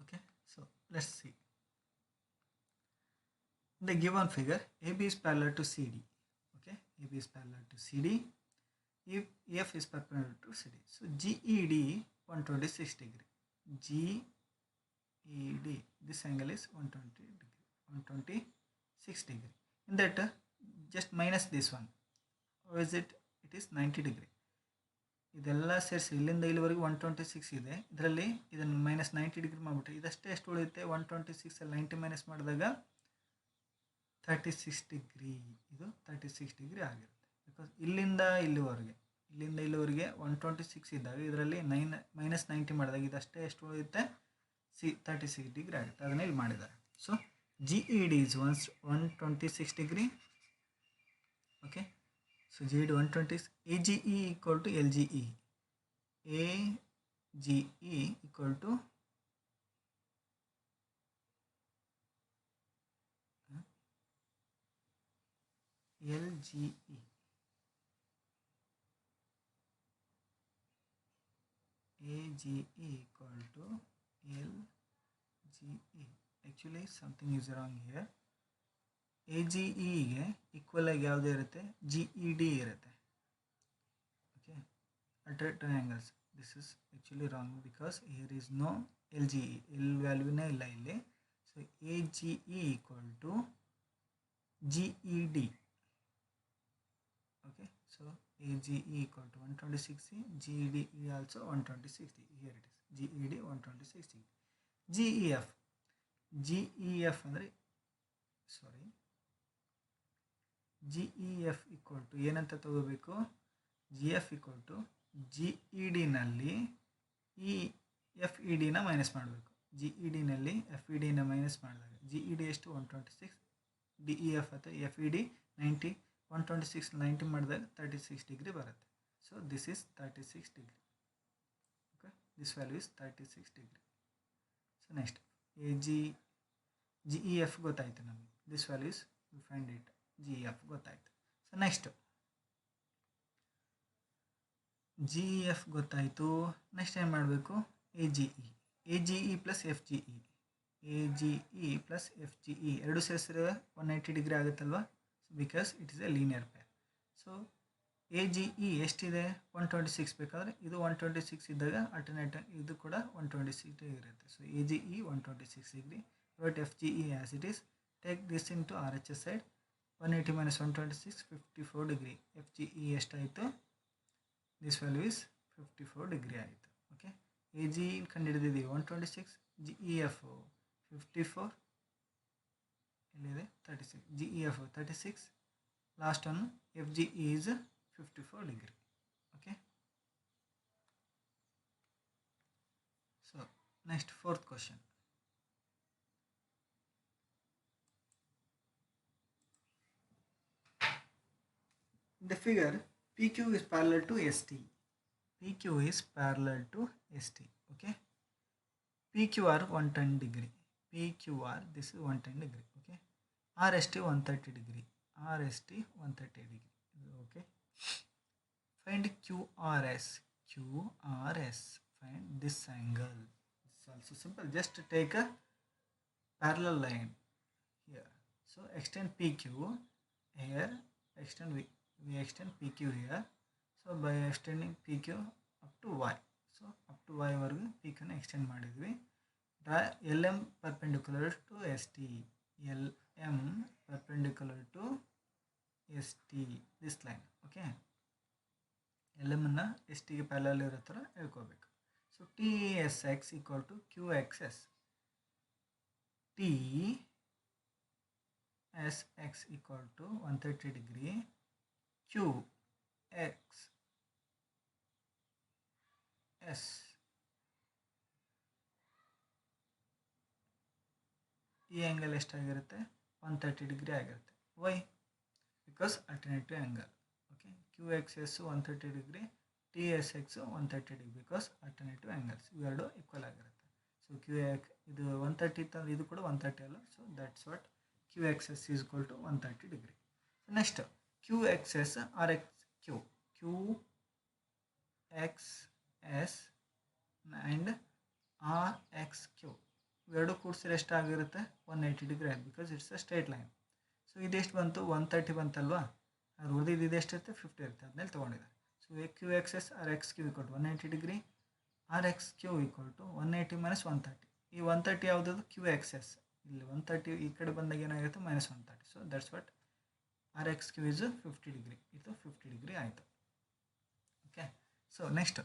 okay, so let's see. In the given figure, AB is parallel to CD. Okay, AB is parallel to CD. If EF is perpendicular to CD, so GED 126 degree. GED, this angle is 120 degree, 126 degree. In that, just minus this one. How is it? It is 90 degree. ಇದೆಲ್ಲ ಸೇರಿಸಿ ಇಲ್ಲಿಂದ ಇಲ್ಲಿವರೆಗೂ 126 ಇದೆ. ಇದರಲ್ಲಿ ಇದನ್ನು minus 90 degree ಮಾಡಿಬಿಟ್ರೆ ಇದಷ್ಟೇ ಎಷ್ಟು ಉಳಿಯುತ್ತೆ, 126 ಅಲ್ಲಿ 90 ಮೈನಸ್ ಮಾಡಿದಾಗ 36 ಡಿಗ್ರಿ. ಇದು 36 ಡಿಗ್ರಿ ಆಗಿರುತ್ತೆ. ಬಿಕಾಸ್ ಇಲ್ಲಿಂದ ಇಲ್ಲಿವರೆಗೆ 126 ಇದ್ದಾಗ ಇದರಲ್ಲಿ ಮೈನಸ್ 90 ಮಾಡಿದಾಗ ಇದಷ್ಟೇ ಎಷ್ಟು ಉಳಿಯುತ್ತೆ, 36 ಡಿಗ್ರಿ ಆಗುತ್ತೆ. ಅದನ್ನೇ ಇಲ್ಲಿ ಮಾಡಿದ್ದಾರೆ. So GED is 126 degree. Okay, so GED 120. AGE equal to LGE. AGE equal to LGE. AGE equal to LGE. Actually something is wrong here. AGE ಗೆ ಈಕ್ವಲ್ ಆಗಿ ಯಾವುದೇ ಇರುತ್ತೆ, GED ಇರುತ್ತೆ. Okay, alternate angles. This is actually wrong because here is no LGE. L ವ್ಯಾಲ್ಯೂನೇ ಇಲ್ಲ ಇಲ್ಲಿ. So AGE equal to GED. Okay, so AGE equal to 126, GED also 126. Here it is, GED 126. GEF, GEF ಅಂದರೆ ಸಾರಿ GEF equal to ಏನಂತ ತಗೋಬೇಕು, GF equal to GEDನಲ್ಲಿ ಈ FEDನ minus ಮಾಡಬೇಕು. GEDನಲ್ಲಿ FEDನ minus ಮಾಡಿದಾಗ GED ಎಷ್ಟು 126, DEF ಅಥವಾ FED 90, 126 90 ಮಾಡಿದಾಗ 36 ಡಿಗ್ರಿ ಬರುತ್ತೆ. So this is 36 degree. Okay, this value is 36 degree. So next GEF ಗೊತ್ತಾಯಿತು ನಮಗೆ. This value is we find it, GEF ಗೊತ್ತಾಯಿತು. ಸೊ ನೆಕ್ಸ್ಟ್ GEF ಗೊತ್ತಾಯಿತು. ನೆಕ್ಸ್ಟ್ ಏನು ಮಾಡಬೇಕು, AGE plus FGE. AGE plus FGE ಎರಡು ಸೇರಿಸಿದ್ರೆ 180 ಡಿಗ್ರಿ ಆಗುತ್ತಲ್ವ, because it is a linear pair. So AGE ಎಷ್ಟಿದೆ, 126 ಬೇಕಾದರೆ ಇದು 126 ಇದ್ದಾಗ ಅಲ್ಟರ್ನೇಟ್ ಇದು ಕೂಡ 126 ಡಿಗ್ರಿ ಇರುತ್ತೆ. So AGE 126 degree. But FGE as it is, take this into RHS side. 180 minus 126 54 degree. FGE ಎಷ್ಟಾಯಿತು, ದಿಸ್ ವ್ಯಾಲ್ಯೂ ಇಸ್ 54 ಡಿಗ್ರಿ ಆಯಿತು. Okay, AGE ಕಂಡುಹಿಡಿದಿದ್ದೀವಿ 126, GEF 54, ಇಲ್ಲಿದೆ 36, GEF 36, last one FGE is 54 degree. Okay, so next fourth question. In the figure, PQ is parallel to ST. PQ is parallel to ST. Okay, PQR 110 degree. PQR, this is 110 degree. Okay, RST 130 degree. RST 130 degree. Okay, find QRS. QRS. Find this angle. It's also simple. Just take a parallel line here. So extend PQ here. Extend we extend PQ here. So by extending PQ up to Y. So up to Y ವರೆಗೂ PQ ನ extend ಮಾಡಿದ್ವಿ. Draw LM perpendicular to ST. LM perpendicular to ST. This line. Okay. LM ಅನ್ನ ST ಗೆ parallel ಇರೋ ಥರ ಹೇಳ್ಕೋಬೇಕು. So TSX equal to QXS. TSX equal to 130 degree. QXS ಈ angle ಎಷ್ಟಾಗಿರುತ್ತೆ? 130 ಡಿಗ್ರಿ ಆಗಿರುತ್ತೆ. Why? Because alternative angle. Okay, QXS 130 degree, TSX 130 degree because alternative angles ಇವೆರಡು equal ಆಗಿರುತ್ತೆ. ಸೊ QX ಇದು 130 ಇತ್ತಂದ್ರೆ ಇದು ಕೂಡ 130 ಅಲ್ಲ. So that's what QXS is equal to 130 degree. Next QXS RXQ. QXS and RXQ ಇವೆರಡು ಕೂಡಿಸಿದ್ರೆ ಎಷ್ಟಾಗಿರುತ್ತೆ? 180 ಡಿಗ್ರಿ ಆಗಿದೆ because it's a straight line. So ಇದೆಷ್ಟು ಬಂತು? 130 ಬಂತಲ್ವಾ? ಅದು ಉಳಿದಿದ್ದು ಇದೆಷ್ಟಿರುತ್ತೆ? 50 ಇರುತ್ತೆ. ಅದನ್ನೆಲ್ಲ ತೊಗೊಂಡಿದ್ದಾರೆ. So QXS RXQ equal to 180 degree, RXQ equal to 180 minus 130. ಈ 130 ಯಾವುದದು? QXS. ಇಲ್ಲಿ 130 ಈ ಕಡೆ ಬಂದಾಗ ಏನಾಗುತ್ತೆ? Minus 130. So that's what RXQ is 50 degree. ಇದು 50 ಡಿಗ್ರಿ ಆಯಿತು. Okay, so next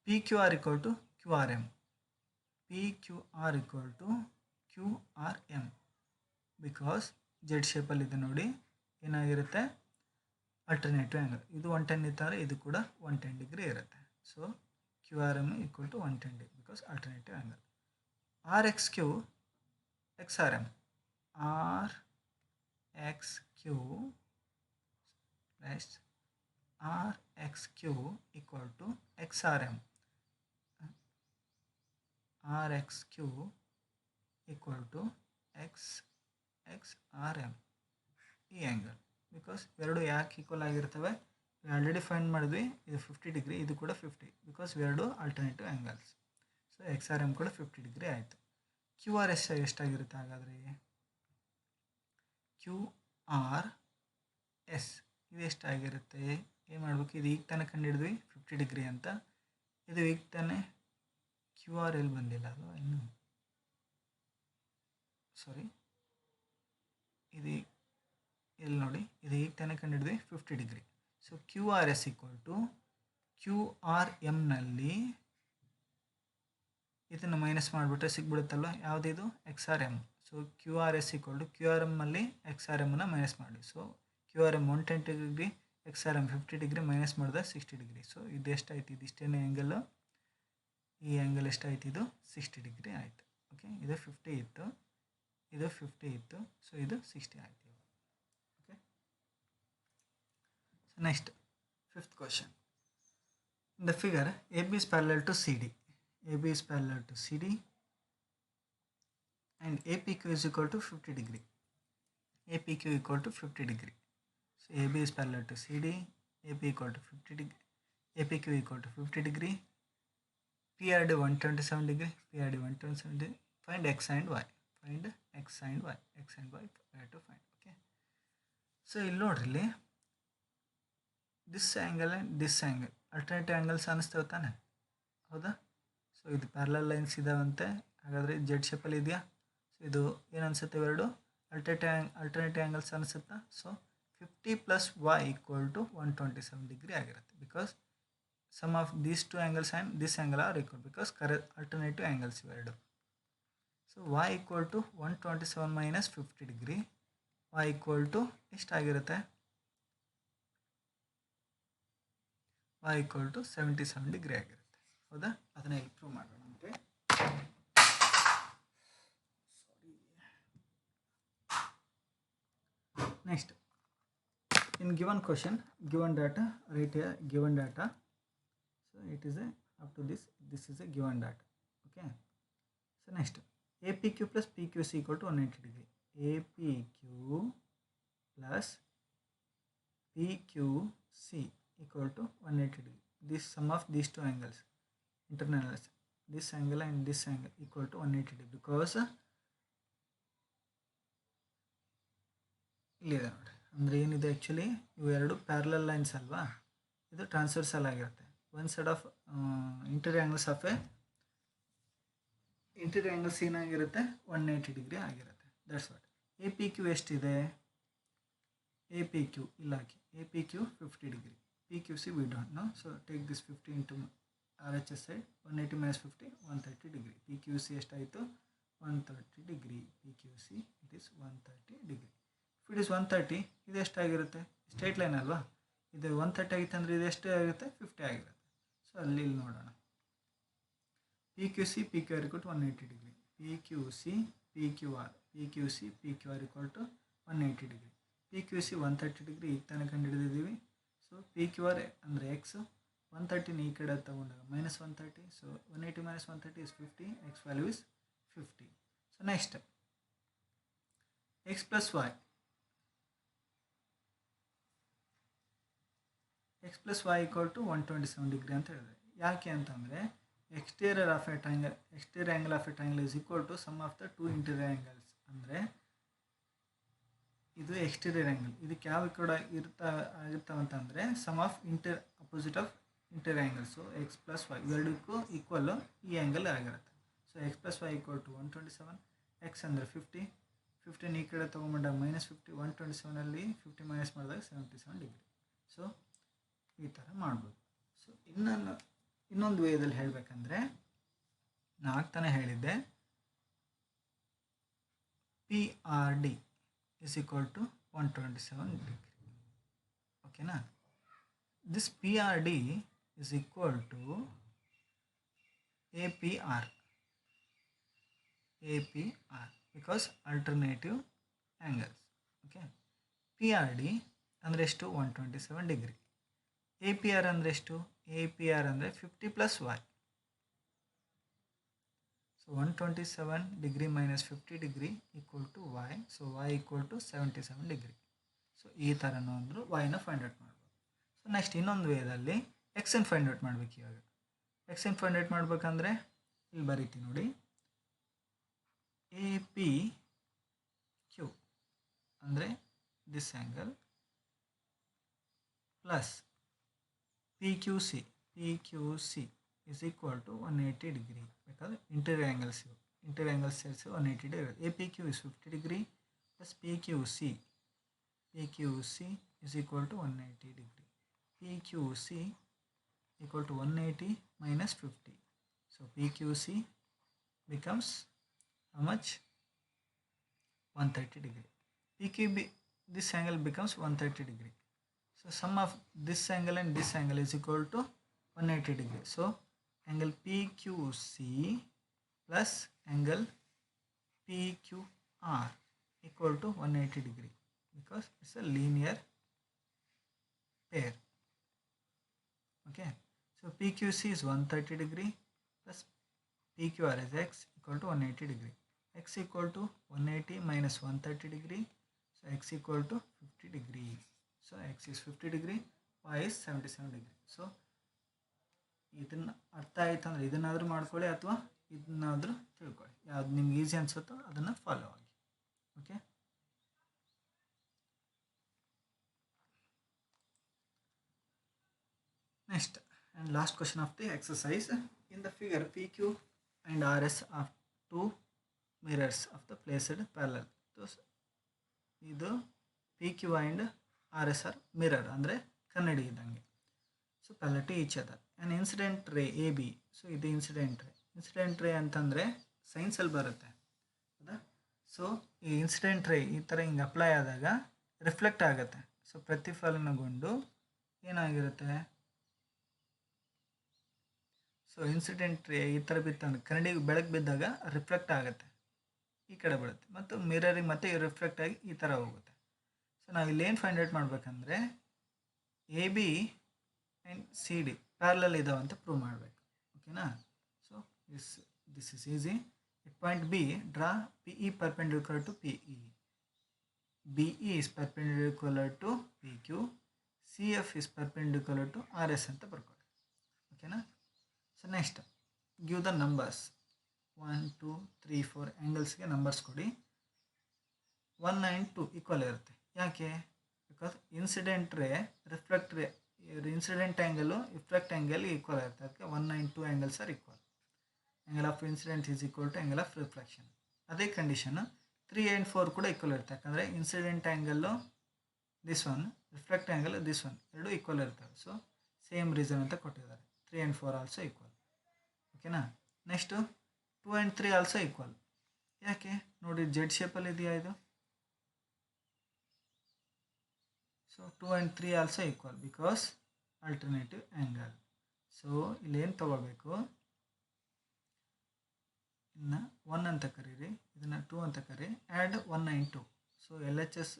PQR equal to QRM. PQR equal to QRM because Z ಶೇಪಲ್ಲಿದೆ ನೋಡಿ, ಏನಾಗಿರುತ್ತೆ? Alternative angle. ಇದು 110 ಇತ್ತಂದರೆ ಇದು ಕೂಡ 110 ಡಿಗ್ರಿ ಇರುತ್ತೆ. So QRM equal to 110 degree because alternative angle. RXQ XRM. RXQ plus RXQ equal to XRM. RXQ equal to XRM ಈ angle. Because ಇವೆರಡು ಯಾಕೆ ಈಕ್ವಲ್ ಆಗಿರ್ತವೆ? ಆಲ್ರೆಡಿ ಫೈಂಡ್ ಮಾಡಿದ್ವಿ. ಇದು 50 ಡಿಗ್ರಿ, ಇದು ಕೂಡ 50 ಬಿಕಾಸ್ ಇವೆರಡು ಆಲ್ಟರ್ನೇಟಿವ್ ಆ್ಯಂಗಲ್ಸ್. ಸೊ XRM ಕೂಡ 50 ಡಿಗ್ರಿ ಆಯಿತು. QRS ಎಷ್ಟಾಗಿರುತ್ತೆ ಹಾಗಾದರೆ? QRS ಇದು ಎಷ್ಟಾಗಿರುತ್ತೆ? ಏನು ಮಾಡಬೇಕು? ಇದು ಈಗ ತಾನೇ ಕಂಡುಹಿಡಿದ್ವಿ 50 ಡಿಗ್ರಿ ಅಂತ. ಇದು ಈಗ ತಾನೇ QRL ಬಂದಿಲ್ಲ ಅಲ್ವಾ ಇನ್ನು? ಸಾರಿ, ಇದು ಇಲ್ಲಿ ನೋಡಿ, ಇದು ಈಗ ತಾನೇ ಕಂಡುಹಿಡಿದ್ವಿ 50 degree. So QRS equal to QRMನಲ್ಲಿ ಇದನ್ನು ಮೈನಸ್ ಮಾಡಿಬಿಟ್ರೆ ಸಿಗ್ಬಿಡುತ್ತಲ್ವ? ಯಾವುದಿದು? XRM. So QRS equal to QRMಲ್ಲಿ XRMನ ಮೈನಸ್ ಮಾಡಿ. So QRM 110 degree, XRM 50 degree minus ಮಾಡಿದ್ರೆ 60 ಡಿಗ್ರಿ. ಸೊ ಇದು ಎಷ್ಟಾಯ್ತು? ಇದು ಇಷ್ಟೇನೇ ಆ್ಯಂಗಲ್ಲು. ಈ ಆ್ಯಂಗಲ್ ಎಷ್ಟಾಯ್ತು? ಇದು 60 ಡಿಗ್ರಿ ಆಯಿತು. ಓಕೆ, ಇದು 50 ಇತ್ತು, ಇದು 50 ಇತ್ತು. ಸೊ ಇದು 60 ಆಯಿತು. Okay, so next fifth question. In the figure AB is parallel to CD. AB is parallel to CD and APQ is equal to 50 degree. APQ equal to 50 degree. So AB is parallel to CD, AP equal to 50 degree, APQ equal to 50 degree, PRD 127 degree, PRD 127 degree. Find X and Y. Find X and Y. X and Y to find. Okay. So ಇಲ್ಲಿ ನೋಡ್ರಿ, this angle and this angle alternative angles ಅನ್ನಿಸ್ತೇವೆ ತಾನೆ? ಹೌದಾ? So ಇದು parallel lines ಇದಾವಂತೆ. ಹಾಗಾದರೆ Z ಶೇಪಲ್ಲಿ ಇದೆಯಾ? So ಇದು ಏನು ಅನಿಸುತ್ತೆ? ಇವೆರಡು ಅಲ್ಟರ್ನೇಟಿವ್ ಆ್ಯಂಗಲ್ಸ್ ಅನಿಸುತ್ತಾ? So 50 plus Y equal to 127 degree ಆಗಿರುತ್ತೆ. Because sum of these two angles and this angle R equal because alternative angles ಇವೆರಡು. So Y equal to 127 minus 50 degree. Y equal to ಎಷ್ಟಾಗಿರುತ್ತೆ? Y equal to 77 degree ಆಗಿರುತ್ತೆ. ಹೌದಾ? ಅದನ್ನ ಇಲ್ಲಿ prove ಮಾಡೋಣ ಅಂತೆ. Next, in given question, given data, write here given data. So it is a up to this is a given data. Okay, so next APQ plus PQC equal to 180 degree. APQ plus PQC equal to 180 degree. This sum of these two angles, internal angles, this angle and this angle equal to 180 degree, because ಇಲ್ಲಿದೆ ನೋಡಿ. ಅಂದರೆ ಏನಿದೆ actually ಇವು ಎರಡು parallel lines ಅಲ್ವಾ, ಇದು transversal ಆಗಿರುತ್ತೆ. One side of interior angles of interior angles ಏನಾಗಿರುತ್ತೆ 180 ಡಿಗ್ರಿ ಆಗಿರುತ್ತೆ. That's what. A P Q ಎಷ್ಟಿದೆ? ಎ ಪಿ ಕ್ಯೂ ಇಲ್ಲ ಹಾಕಿ. A P Q 50 degree. P Q C we don't know, so take this 50 into R H S side. 180 minus 50 130 degree. P Q C ಎಷ್ಟಾಯಿತು? 130 degree. P Q C it is 130 degree. If it is 130, ಇದು ಎಷ್ಟಾಗಿರುತ್ತೆ? Straight line ಅಲ್ವಾ, ಇದು 130 ಆಗಿತ್ತು ಅಂದರೆ ಇದು ಎಷ್ಟು ಆಗುತ್ತೆ? 50 ಆಗಿರುತ್ತೆ. ಸೊ ಅಲ್ಲಿ ನೋಡೋಣ. P Q C P Q R equal to 180 degree. P Q C P Q R, P Q C P Q R equal to 180 degree. P Q C 130 degree ಈಗ ತಾನೇ ಕಂಡು ಹಿಡಿದಿದ್ದೀವಿ. ಸೊ ಪಿ ಕ್ಯೂ ಆರ್ ಅಂದರೆ X, 130ನ ಈ ಕಡೆ ತಗೊಂಡಾಗ minus 130. So 180 minus 130 is 50. X value is 50. So next X plus Y. X plus Y equal to 127 degree ಅಂತ ಹೇಳಿದೆ. ಯಾಕೆ ಅಂತಂದರೆ exterior of a triangle, exterior angle of a triangle is equal to sum of the two interior angles. ಅಂದರೆ ಇದು exterior angle, ಇದಕ್ಕೆ ಯಾವ ಕೂಡ ಆಗಿರ್ತಾವಂತಂದರೆ sum of opposite of interior angle. So X plus Y ಇವೆರಡಕ್ಕೂ ಈಕ್ವಲ್ಲು ಈ angle ಆಗಿರುತ್ತೆ. So X plus Y equal to 127. X ಅಂದರೆ 50. 15 ಈ ಕಡೆ ತೊಗೊಂಬಂದಾಗ ಮೈನಸ್ 50. 127ಅಲ್ಲಿ 50 ಮೈನಸ್ ಮಾಡಿದಾಗ 77 ಡಿಗ್ರಿ. ಸೊ ಈ ಥರ ಮಾಡ್ಬೋದು. ಸೊ ಇನ್ನೊಂದು ವೇದಲ್ಲಿ ಹೇಳಬೇಕಂದ್ರೆ ನಾನು ತಾನೇ ಹೇಳಿದ್ದೆ, P R D is equal to 127 degree. ಓಕೆನಾ? This P R D is equal to A P R because alternative angles. Okay, P R D ಅಂದರೆ ಎಷ್ಟು? 127 ಡಿಗ್ರಿ. ಎ ಪಿ ಆರ್ ಅಂದರೆ ಎಷ್ಟು? ಎ ಪಿ ಆರ್ ಅಂದರೆ 50 plus Y. So 127 degree minus 50 degree equal to Y. So Y equal to 77 degree. So ಈ ಥರನೂ ಅಂದರೂ ವೈನ find out ಮಾಡ್ಬೋದು. ಸೊ ನೆಕ್ಸ್ಟ್ ಇನ್ನೊಂದು ವೇದಲ್ಲಿ ಎಕ್ಸನ್ನು ಫೈಂಡ್ ಔಟ್ ಮಾಡಬೇಕು. ಇವಾಗ ಎಕ್ಸನ್ನು ಫೈಂಡ್ ಔಟ್ ಮಾಡಬೇಕಂದ್ರೆ ಇಲ್ಲಿ ಬರೀತೀವಿ ನೋಡಿ. ಎ ಪಿ ಕ್ಯೂ ಅಂದರೆ this angle plus P Q C is equal to 180 degree, because interior angles ಸೇರಿಸಿ 180 degree. APQ is 50 degree plus PQC is equal to 180 degree. PQC equal to 180 minus 50. So PQC becomes how much? 130 degree. PQB, this angle becomes 130 degree. So sum of this angle and this angle is equal to 180 degree. So angle PQC plus angle PQR equal to 180 degree, because it's a linear pair. Okay, so PQC is 130 degree plus PQR is x equal to 180 degree. X equal to 180 minus 130 degree. So x equal to 50 degree. So x is 50 degree, y is 77 degree. So ಇದನ್ನು ಅರ್ಥ ಆಯ್ತು ಅಂದರೆ ಇದನ್ನಾದರೂ ಮಾಡ್ಕೊಳ್ಳಿ ಅಥವಾ ಇದನ್ನಾದರೂ ತಿಳ್ಕೊಳ್ಳಿ, ಯಾವ್ದು ನಿಮ್ಗೆ easy ಅನಿಸುತ್ತೋ ಅದನ್ನು ಫಾಲೋ ಆಗಿ. Okay, next and last question of the exercise. In the figure P Q and R S of two mirrors of the placed parallel. ಇದು P Q and R S are mirror ಅಂದರೆ ಕನ್ನಡಿ ಇದ್ದಂಗೆ. So parallel to each other. An incident ray A B. So ಇದು incident ray ಅಂತಂದರೆ ಸೈನ್ಸಲ್ಲಿ ಬರುತ್ತೆ, ಹೌದಾ? So ಈ incident ರೇ ಈ ಥರ ಹಿಂಗೆ ಅಪ್ಲೈ ಆದಾಗ ರಿಫ್ಲೆಕ್ಟ್ ಆಗುತ್ತೆ. ಸೊ ಪ್ರತಿಫಲನಗೊಂಡು ಏನಾಗಿರುತ್ತೆ? ಸೊ ಇನ್ಸಿಡೆಂಟ್ ರೇ ಈ ಥರ ಬಿತ್ತಂದ್ರೆ ಕನ್ನಡಿಗೆ ಬೆಳಕು ಬಿದ್ದಾಗ ರಿಫ್ಲೆಕ್ಟ್ ಆಗುತ್ತೆ, ಈ ಕಡೆ ಬೀಳುತ್ತೆ, ಮತ್ತು ಮಿರರಿಗೆ ಮತ್ತೆ ರಿಫ್ಲೆಕ್ಟ್ ಆಗಿ ಈ ಥರ ಹೋಗುತ್ತೆ. ಸೊ ನಾವು ಇಲ್ಲೇನು ಫೈಂಡ್ ಔಟ್ ಮಾಡಬೇಕಂದ್ರೆ A B and C D parallel ಇದಾವೆ ಅಂತ ಪ್ರೂವ್ ಮಾಡಬೇಕು. ಓಕೆನಾ? So this is easy. At point B, draw PE perpendicular to PE. BE is perpendicular to PQ. CF is perpendicular to RS ಅಂತ ಬರ್ಕೊಳ್ಳಿ. ಓಕೆನಾ? So next give the numbers 1 2 3 4 ಆ್ಯಂಗಲ್ಸ್ಗೆ numbers ಕೊಡಿ. 1 9 2 equal ಇರುತ್ತೆ. ಯಾಕೆ? Because incident ray reflect ray incident angle reflect angle equal ಇರುತ್ತೆ. ಅದಕ್ಕೆ 1 9 2 angles are equal. Angle of incident is equal to angle of reflection. ಅದೇ ಕಂಡೀಷನ್ 3 and 4 ಕೂಡ equal ಇರುತ್ತೆ. ಯಾಕಂದರೆ incident angle this one, reflect angle this one, ಎರಡು equal ಇರ್ತವೆ. So same reason ಅಂತ ಕೊಟ್ಟಿದ್ದಾರೆ. 3 and 4 ಆಲ್ಸೋ ಈಕ್ವಲ್. ಓಕೆನಾ? Next 2 and 3 also equal. ಯಾಕೆ ನೋಡಿ, ಜೆಡ್ ಶೇಪಲ್ಲಿ ಇದೆಯಾ ಇದು? So 2 and 3 also equal because alternative angle. So ಇಲ್ಲೇನು ತಗೋಬೇಕು, ಇನ್ನು 1 ಅಂತ ಕರೀರಿ, ಇದನ್ನು 2 ಅಂತ ಕರಿ. Add 1 9 2. So L H S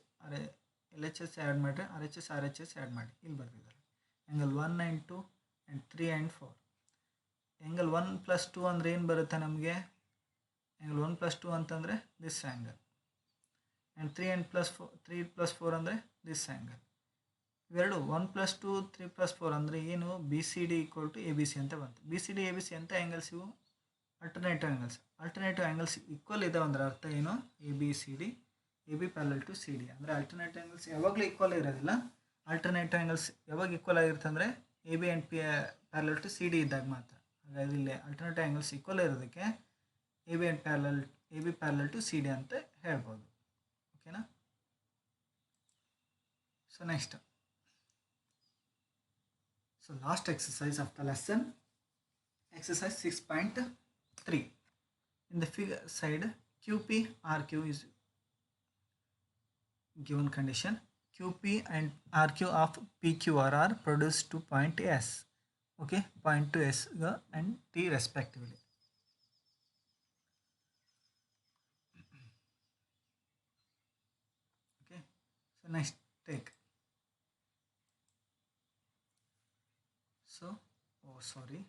add ಮಾಡಿರಿ, ಆರ್ ಎಚ್ ಎಸ್ ಆ್ಯಡ್ ಮಾಡಿ. ಇಲ್ಲಿ ಬರ್ತಿದ್ದಾರೆ ಆ್ಯಂಗಲ್ 1 9 2 ಆ್ಯಂಡ್ 3 and 4. ಆ್ಯಂಗಲ್ 1 + 2 ಅಂದರೆ ಏನು ಬರುತ್ತೆ ನಮಗೆ? ಆ್ಯಂಗಲ್ 1 + 2 ಅಂತಂದರೆ ದಿಸ್ ಆ್ಯಂಗಲ್. ಆ್ಯಂಡ್ 3 + 4 ಅಂದರೆ ದಿಸ್ ಆ್ಯಂಗಲ್. ಇವೆರಡು 1 + 2 3 + 4 ಅಂದರೆ ಏನು? B C D equal to A B C ಅಂತ ಬಂತು. B C D A B C ಅಂತ ಆ್ಯಂಗಲ್ಸ್ ಇವು alternative angles. Alternative angles equal ಇದಾವೆ ಅಂದರೆ ಅರ್ಥ ಏನು? A B C D, A B parallel to C D. ಅಂದರೆ ಆಲ್ಟರ್ನೇಟಿವ್ ಆ್ಯಂಗಲ್ಸ್ ಯಾವಾಗಲೂ ಈಕ್ವಲ್ ಇರೋದಿಲ್ಲ. ಆಲ್ಟರ್ನೇಟಿವ್ ಆ್ಯಂಗಲ್ಸ್ ಯಾವಾಗ ಈಕ್ವಲ್ ಆಗಿರುತ್ತೆ ಅಂದರೆ A B and parallel to C D ಇದ್ದಾಗ ಮಾತ್ರ. ಹಾಗಾಗಿ ಇಲ್ಲಿ ಆಲ್ಟರ್ನೇಟಿವ್ ಆ್ಯಂಗಲ್ಸ್ ಈಕ್ವಲ್ ಇರೋದಕ್ಕೆ A B parallel to C D ಅಂತ ಹೇಳ್ಬೋದು. ಓಕೆನಾ? So next, so last exercise of the lesson, exercise 6.3. In the figure side, QP RQ is given condition. QP and RQ of PQR are produced to point S. Okay, point to S and T respectively. Okay, so next take. So, oh sorry,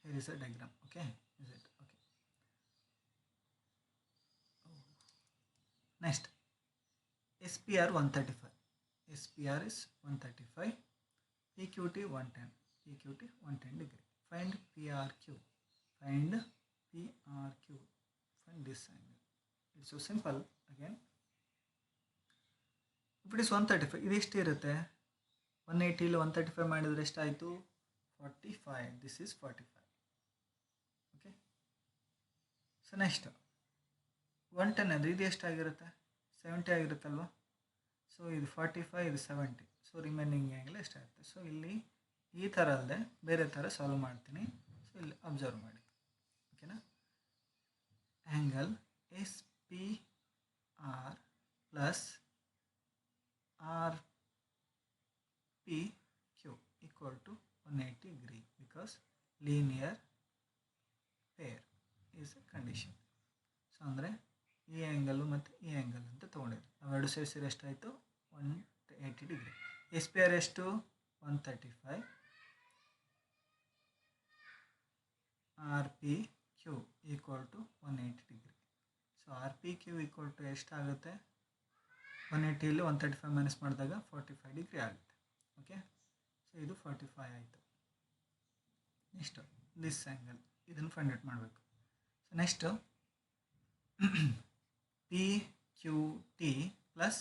here is a diagram. Okay, is it okay? Next, SPR 135. SPR is 135. PQT 110. PQT 110 degree. Find PRQ. Find PRQ. Find this angle. It's so simple. Again, if it is 135, ಇದು ಎಷ್ಟು ಇರುತ್ತೆ? 180 ಇಲ್ಲಿ 135 ಮಾಡಿದರೆ ಎಷ್ಟಾಯಿತು? 45. This is 45. Okay. So next 110 ಅಂದರೆ ಇದು ಎಷ್ಟಾಗಿರುತ್ತೆ? 70 ಆಗಿರುತ್ತಲ್ವ? So ಇದು 45, ಇದು 70. ಸೊ ರಿಮೈನಿಂಗ್ ಆ್ಯಂಗಲ್ ಎಷ್ಟಾಗುತ್ತೆ? ಸೊ ಇಲ್ಲಿ ಈ ಥರ ಅಲ್ಲದೆ ಬೇರೆ ಥರ ಸಾಲ್ವ್ ಮಾಡ್ತೀನಿ. ಸೊ ಇಲ್ಲಿ ಅಬ್ಸರ್ವ್ ಮಾಡಿ. ಓಕೆನಾ? Angle S P R plus R P Q equal to 180 degree because linear pair is a condition. So ಅಂದರೆ ಈ ಆ್ಯಂಗಲ್ಲು ಮತ್ತು ಈ ಆ್ಯಂಗಲ್ ಅಂತ ತೊಗೊಂಡಿದ್ವಿ. ಅವೆರಡು ಸೇರಿಸಿದ್ರೆ ಎಷ್ಟಾಯಿತು? 180 degree. ಎಸ್ ಪಿ ಆರ್ ಎಷ್ಟು? 135. R P Q equal to 180 degree. So R P Q equal to ಎಷ್ಟಾಗುತ್ತೆ? 180 135 ಮೈನಸ್ ಮಾಡಿದಾಗ 45 degree ಆಗುತ್ತೆ. ಓಕೆ, ಸೊ ಇದು 45 ಆಯಿತು. ನೆಕ್ಸ್ಟು ದಿಸ್ ಆ್ಯಂಗಲ್, ಇದನ್ನು ಫೈಂಡ್ ಔಟ್ ಮಾಡಬೇಕು. So next P Q T plus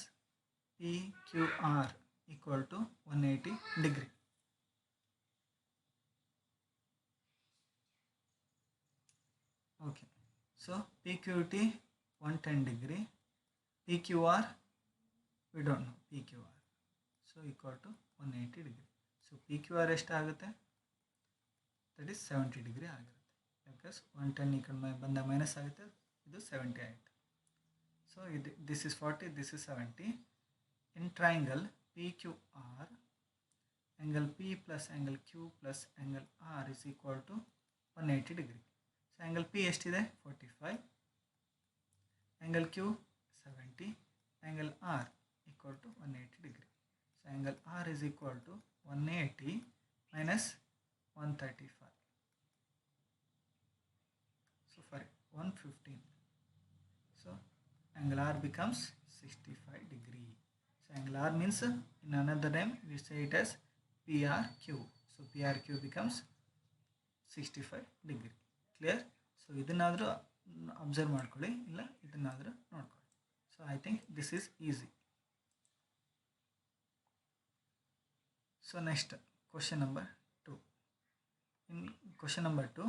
P Q R equal to 180 degree. Okay, so P Q T 110 degree, P Q R we don't know P Q R. So equal to 180 degree. So P Q R ಎಷ್ಟಾಗುತ್ತೆ? That is 70 degree ಆಗಿರುತ್ತೆ. Because 110 ಈ ಕಡೆ ಬಂದ minus ಆಗುತ್ತೆ, ಇದು 70 ಆಯಿತು. So ಇದು this is 40, this is 70. In triangle P Q R, angle P plus angle Q plus angle R is equal to 180 degree. So angle P ಎಷ್ಟಿದೆ? 45. Angle Q 70. Angle R equal to 180 degree. So angle R is equal to 180 minus 135. So for 115. So angle R becomes 65 degree. So angle R means in another name we say it as PRQ. So PRQ becomes 65 degree. Clear? So ಇದನ್ನಾದರೂ observe ಮಾಡ್ಕೊಳ್ಳಿ, ಇಲ್ಲ ಇದನ್ನಾದರೂ ನೋಡ್ಕೊಳ್ಳಿ. So I think this is easy. So next question number 2. In question number 2,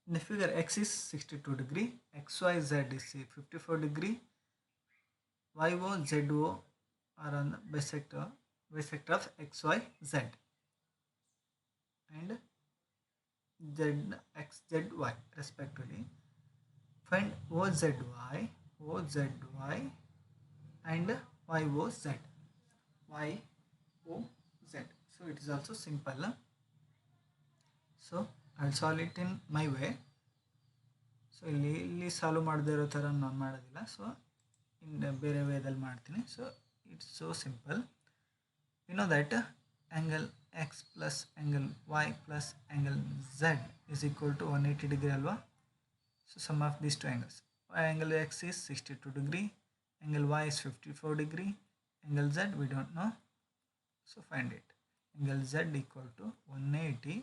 in the figure x is 62 degree, xyz is 54 degree, yo zo are on the bisector of xyz and zxzy respectively. Find ozy and yoz. So it is also simple. So I'll solve it in my way. So ಇಲ್ಲಿ solve ಮಾಡದೇ ಇರೋ ಥರ ನಾನು ಮಾಡೋದಿಲ್ಲ. So ಇನ್ನು ಬೇರೆ ವೇದಲ್ಲಿ ಮಾಡ್ತೀನಿ. So it's so simple. You know that angle X plus angle Y plus angle Z is equal to 180 degree ಅಲ್ವಾ? So sum of these two angles. Angle X is 62 degree, angle Y is 54 degree, angle z we don't know, so find it. Angle z equal to 180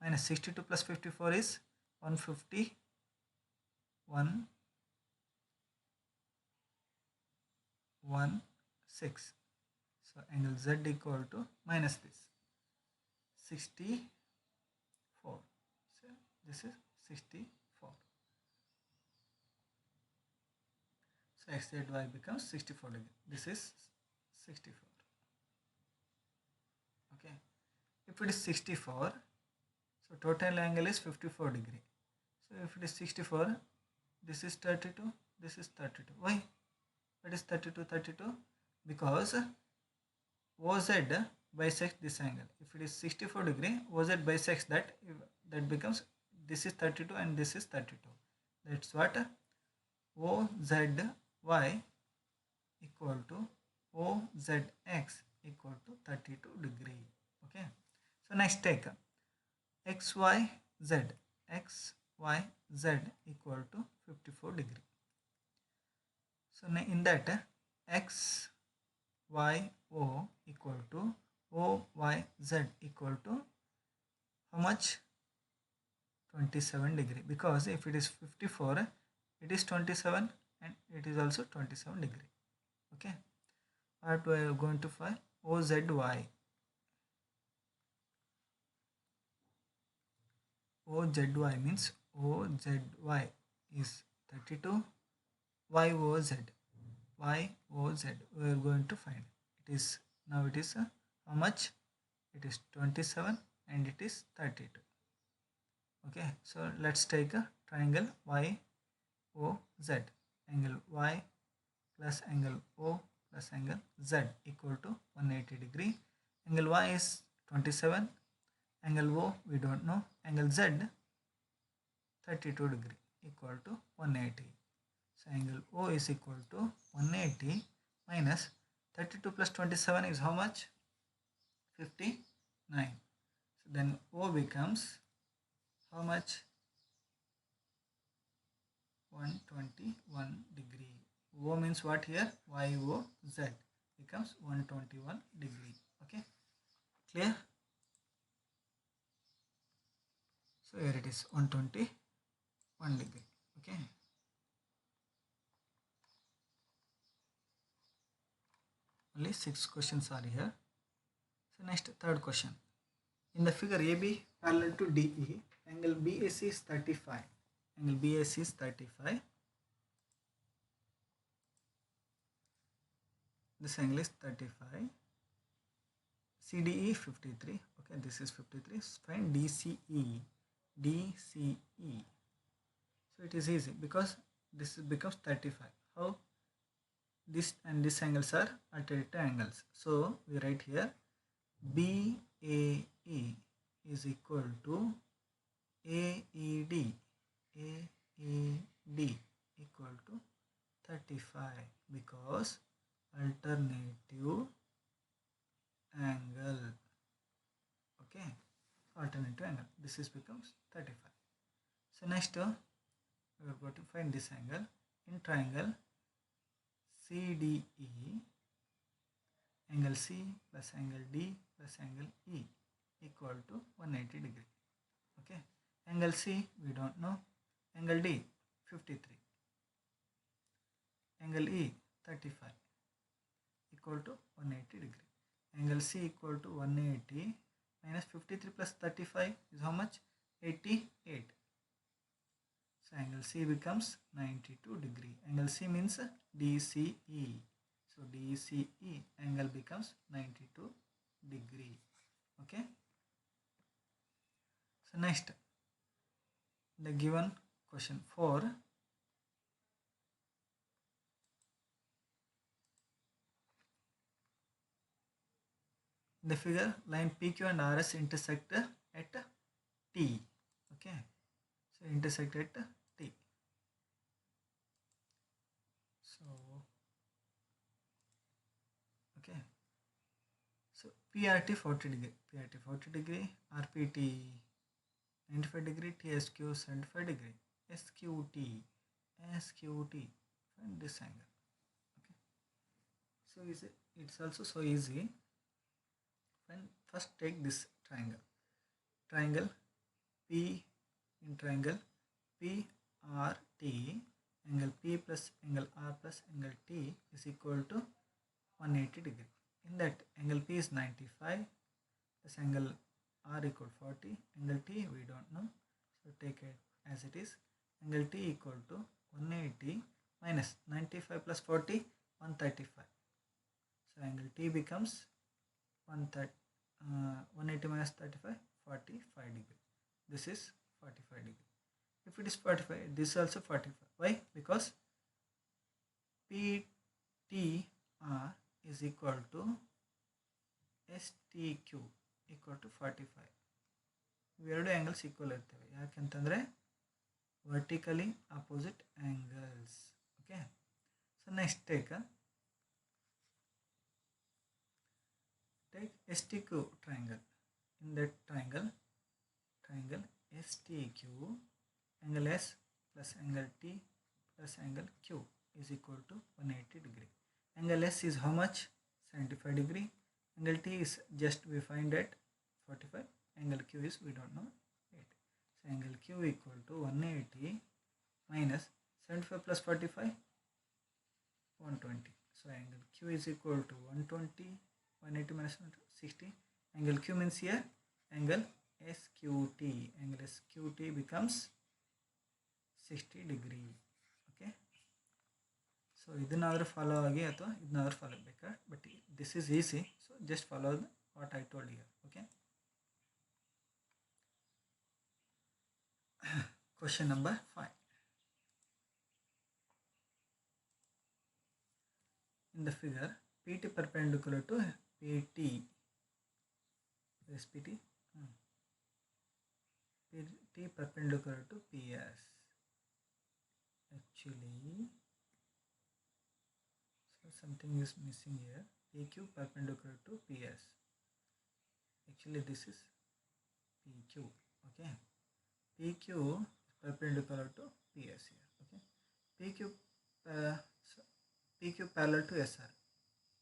minus 62 plus 54 is 150, 116. So angle z equal to minus this 64. So this is 64. So xzy becomes 64 degree. This is 64. Okay. If it is 64, so total angle is 54 degree. So if it is 64, this is 32, this is 32. Why? It is 32. Because OZ bisects this angle. If it is 64 degree, OZ bisects that. That becomes, this is 32 and this is 32. That's what OZY equal to OZX equal to 32 degree. Okay. So next take XYZ equal to 54 degree. So in that XYO equal to OYZ equal to how much? 27 degree. Because if it is 54, it is 27 and it is also 27 degree. Okay. What we are going to find? OZY. OZY means OZY is 32, YOZ we are going to find. It is now it is how much? It is 27 and it is 32. Okay, so let's take a triangle YOZ. Angle Y plus angle O plus angle Z equal to 180 degree. Angle Y is 27. Angle O we don't know. Angle Z 32 degree equal to 180. So angle O is equal to 180 minus 32 plus 27 is how much? 59. So then O becomes how much? 121 degree. O means what here? YOZ becomes 121 degree. Okay, clear? So here it is 121 degree. Okay. Only 6 questions are here. So next, third question. In the figure AB parallel to DE, angle BAC is 35. Angle BAC is 35. This angle is 35. CDE 53. Okay, this is 53. Find DCE. So it is easy because this becomes 35. How? This and this angles are alternative angles. So we write here BAE is equal to AED. AED equal to 35 because alternative angle. Okay. alternative angle. This is becomes 35. So next we are going to find this angle in triangle CDE. Angle C plus angle D plus angle E equal to 180 degree. Okay, angle C we don't know, angle D 53, angle E 35 equal to 180 degree. Angle C equal to 180 minus 53 plus 35 is how much? 88. So angle C becomes 92 degree. Angle C means DCE. So DCE angle becomes 92 degree. Okay. So next, the given question 4. In the figure, line PQ and RS intersect at T. Okay. So intersect at T. So okay. So PRT 40 degree, PRT 40 degree, RPT 95 degree, TSQ 75 degree, SQT, SQT, find this angle. Okay. So it's also so easy. When first take this triangle, triangle P in triangle PRT, angle P plus angle R plus angle T is equal to 180 degree. In that, angle P is 95 plus angle R equal 40, angle T we don't know, so take it as it is. Angle T equal to 180 minus 95 plus 40, 135. So angle T becomes 180 minus 35, 45 degree. This is 45 degree. If it is 45, this is also 45. Why? Because PTR is equal to STQ equal to 45. ಇವೆರಡು angles equal ಇರ್ತವೆ. ಯಾಕೆಂತಂದರೆ vertically opposite angles. Okay, so next take STQ triangle. In that triangle STQ, angle S plus angle T plus angle Q is equal to 180 degree. Angle S is how much? 75 degree. Angle T is just we find at 45. Angle Q is we don't know 8. So angle Q equal to 180 minus 75 plus 45, 120. So angle Q is equal to 120. 180 minus 60. Angle Q means here angle SQT. Angle SQT becomes 60 degree. Okay. So ಇದನ್ನಾದರೂ follow ಆಗಿ ಅಥವಾ ಇದನ್ನಾದರೂ follow ಬೇಕಾ, but this is easy. So just follow what I told here. Okay. Question number 5. In the figure, PT perpendicular to PT. Yes, PT. PT perpendicular to PS. Actually, so something is missing here. PQ perpendicular to PS. Actually, this is PQ. Okay. PQ perpendicular to PS here. Okay. PQ parallel to SR.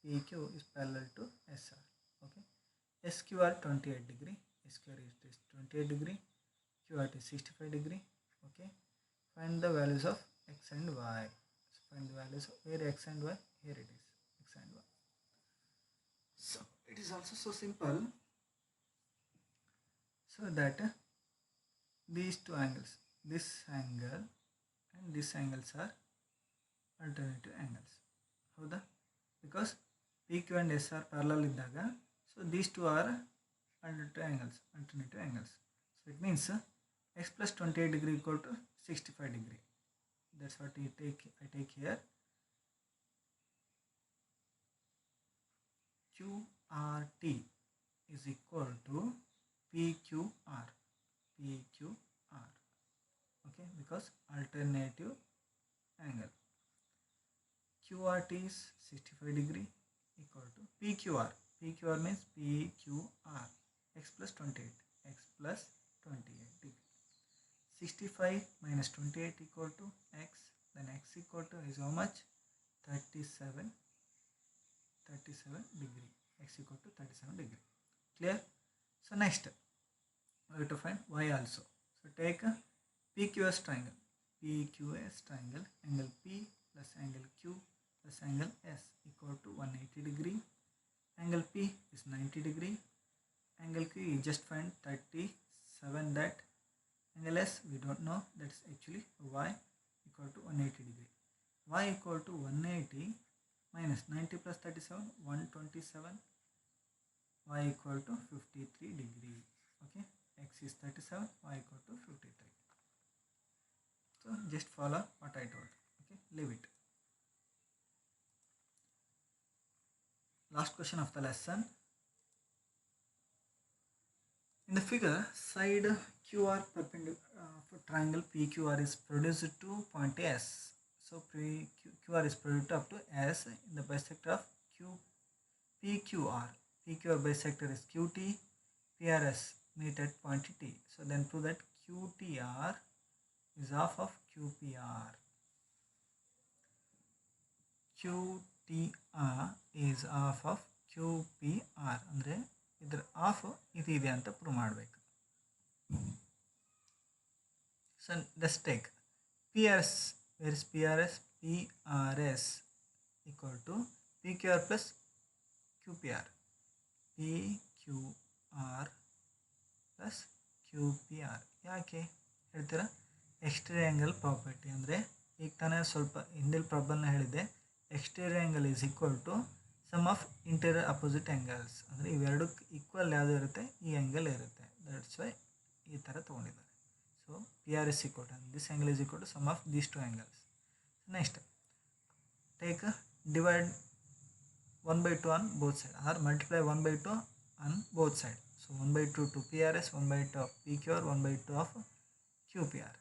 PQ is parallel to SR. Okay. SQR 28 degree. SQR is 28 degree. QRT is 65 degree. Okay. Find the values of X and Y. So find the values of where X and Y. Here it is. X and Y. So it is also so simple. So that these two angles, this angle and this angles are alternative angles. ಹೌದಾ? Because PQ and S are parallel ಇದ್ದಾಗ, so these two are alternative angles. So it means X plus 28 degree equal to 65 degree. That's what I take here. QRT is equal to PQR. Okay, because alternative angle. QRT is 65 degree equal to PQR. PQR means PQR. X plus 28. x plus 28 degree. 65 minus 28 equal to x, then x equal to is how much? 37 degree. X equal to 37 degree. Clear? So next we have to find y also. So take a PQS triangle. PQS triangle, angle P plus angle Q plus angle S equal to 180 degree. Angle P is 90 degree. Angle Q you just find 37, that angle S we don't know, that's actually y equal to 180 degree. Y equal to 180 minus 90 plus 37, 127. Y equal to 53 degree. Okay, x is 37, y equal to 53. So just follow what I told. Okay, leave it. Last question of the lesson. In the figure, side QR perpendicular for triangle PQR is produced to point S. So QR is produced up to S in the bisector of PQR. PQR bisector is QT, PRS meet at point T. So then prove that QTR is half of QPR. QTR is half of QPR. ಅಂದರೆ ಇದರ half ಇದೆ ಅಂತ prove ಮಾಡಬೇಕು. So let's take PRS. Where is PRS? PRS equal to PQR plus QPR. PQR plus QPR. ಯಾಕೆ ಹೇಳ್ತೀರಾ? Exterior angle property. ಅಂದರೆ ಈಗ ತಾನೇ ಸ್ವಲ್ಪ ಹಿಂದಿನ ಪ್ರಾಬ್ಲಮ್ನ ಹೇಳಿದೆ, exterior angle is equal to sum of interior opposite angles. ಅಂದರೆ ಇವೆರಡಕ್ಕೆ ಈಕ್ವಲ್ ಯಾವುದು ಇರುತ್ತೆ, ಈ ಆ್ಯಂಗಲ್ ಇರುತ್ತೆ. ದಟ್ಸ್ ವೈ ಈ ಥರ ತೊಗೊಂಡಿದ್ದಾರೆ. So PRS equal to this angle is equal to sum of these two angles. Next, take divide 1/2 on both sides, or multiply 1/2 on both sides. So 1/2 to PRS, 1/2 of PQR, 1/2 of QPR.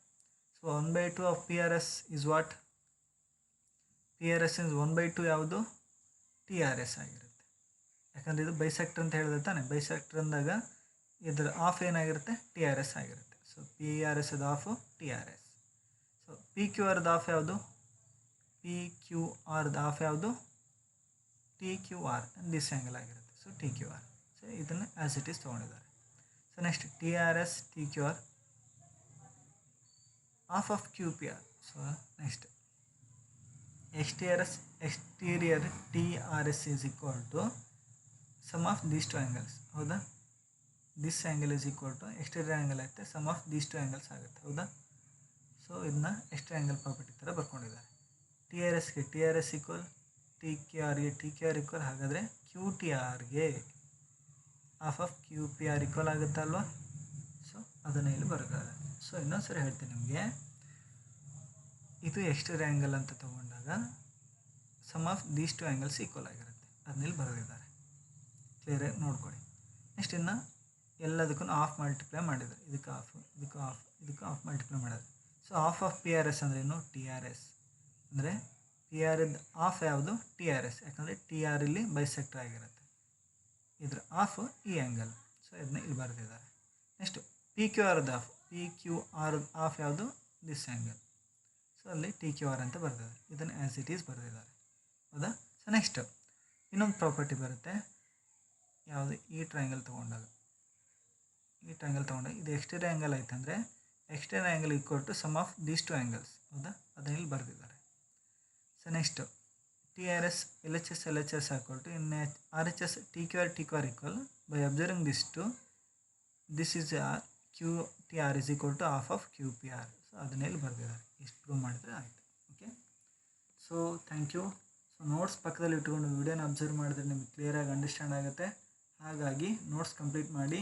So 1/2 of PRS is what? PRS is 1/2 ಯಾವುದು? TRS ಆಗಿರುತ್ತೆ. ಯಾಕಂದರೆ ಇದು bisector ಅಂತ ಹೇಳಿದ್ರೆ ತಾನೆ, bisector ಅಂದಾಗ ಇದರ half ಏನಾಗಿರುತ್ತೆ? TRS ಆಗಿರುತ್ತೆ. ಸೊ PRS ಇದು half TRS. So PQR half ಯಾವುದು? PQR ಹಾಫ್ ಯಾವುದು? TQR. ದಿಸ್ ಆ್ಯಂಗಲ್ ಆಗಿರುತ್ತೆ. So TQR. ಸೊ ಇದನ್ನು ಆ್ಯಸ್ ಇಟ್ ಈಸ್ ತೊಗೊಂಡಿದ್ದಾರೆ. So next TRS TQR half of QPR. So next exterior TRS is equal to sum of these two angles. ಹೌದಾ? This angle is equal to exterior angle ಐತೆ, sum of these two angles ಆಗುತ್ತೆ. ಹೌದಾ? So ಇದನ್ನ exterior angle property ಥರ ಬರ್ಕೊಂಡಿದ್ದಾರೆ. TRSಗೆ TRS equal, TQRಗೆ TQR equal. ಹಾಗಾದರೆ QTRಗೆ ಹಾಫ್ ಆಫ್ QPR ಈಕ್ವಲ್ ಆಗುತ್ತಲ್ವ? ಸೊ ಅದನ್ನು ಇಲ್ಲಿ ಬರೋಕ್ಕಾಗಲ್ಲ. ಸೊ ಇನ್ನೊಂದು ಸರಿ ಹೇಳ್ತೀನಿ ನಿಮಗೆ, ಇದು ಎಕ್ಸ್ಟೀರಿಯರ್ ಆ್ಯಂಗಲ್ ಅಂತ ತೊಗೊಂಡಾಗ sum of these two angles equal ಆಗಿರುತ್ತೆ. ಅದನ್ನಿಲ್ಲಿ ಬರೆದಿದ್ದಾರೆ. ಕ್ಲಿಯರಾಗಿ ನೋಡ್ಕೊಳ್ಳಿ. ನೆಕ್ಸ್ಟ್ ಇನ್ನು ಎಲ್ಲದಕ್ಕೂ ಆಫ್ ಮಲ್ಟಿಪ್ಲೈ ಮಾಡಿದ್ದಾರೆ. ಇದಕ್ಕೆ ಆಫ್, ಇದಕ್ಕೆ ಆಫ್, ಇದಕ್ಕೆ ಆಫ್ ಮಲ್ಟಿಪ್ಲೈ ಮಾಡಿದ್ದಾರೆ. ಸೊ ಹಾಫ್ ಆಫ್ PRS ಅಂದ್ರೇನು? TRS. ಅಂದರೆ PR ಇದ್ದ ಆಫ್ ಯಾವುದು? TRS. ಯಾಕಂದರೆ TR ಇಲ್ಲಿ ಬೈಸೆಕ್ಟರ್ ಆಗಿರುತ್ತೆ. ಇದ್ರ ಆಫ್ ಈ ಆ್ಯಂಗಲ್. ಸೊ ಇದನ್ನ ಇಲ್ಲಿ ಬರೆದಿದ್ದಾರೆ. Next PQR half, PQR half ಯಾವುದು? This angle. ಸೊ ಅಲ್ಲಿ TQR ಅಂತ ಬರೆದಿದ್ದಾರೆ. ಇದನ್ನು ಆ್ಯಸ್ ಇಟ್ ಈಸ್ ಬರೆದಿದ್ದಾರೆ. ಹೌದಾ? ಸೊ ನೆಕ್ಸ್ಟ್ ಇನ್ನೊಂದು ಪ್ರಾಪರ್ಟಿ ಬರುತ್ತೆ. ಯಾವುದು? ಈ ಟ್ರಯಾಂಗಲ್ ತೊಗೊಂಡಾಗ ಇದು ಎಕ್ಸ್ಟೀರಿಯರ್ ಆ್ಯಂಗಲ್ ಆಯ್ತು ಅಂದರೆ exterior angle equal to sum of these two angles. ಹೌದಾ? ಅದನ್ನ ಇಲ್ಲಿ ಬರೆದಿದ್ದಾರೆ. So next TRS LHS equal to in RHS TQR equal by observing this is QTR is equal to half of QPR. ಸೊ ಅದನ್ನ ಇಲ್ಲಿ ಬರೆದಿದ್ದಾರೆ. ಇಷ್ಟು ಪ್ರೂವ್ ಮಾಡಿದ್ರೆ ಆಯಿತು. Okay, so thank you. So notes ಪಕ್ಕದಲ್ಲಿ ಇಟ್ಕೊಂಡು ವಿಡಿಯೋನ ಅಬ್ಸರ್ವ್ ಮಾಡಿದ್ರೆ ನಿಮಗೆ ಕ್ಲಿಯರಾಗಿ ಅಂಡರ್ಸ್ಟ್ಯಾಂಡ್ ಆಗುತ್ತೆ. ಹಾಗಾಗಿ ನೋಟ್ಸ್ ಕಂಪ್ಲೀಟ್ ಮಾಡಿ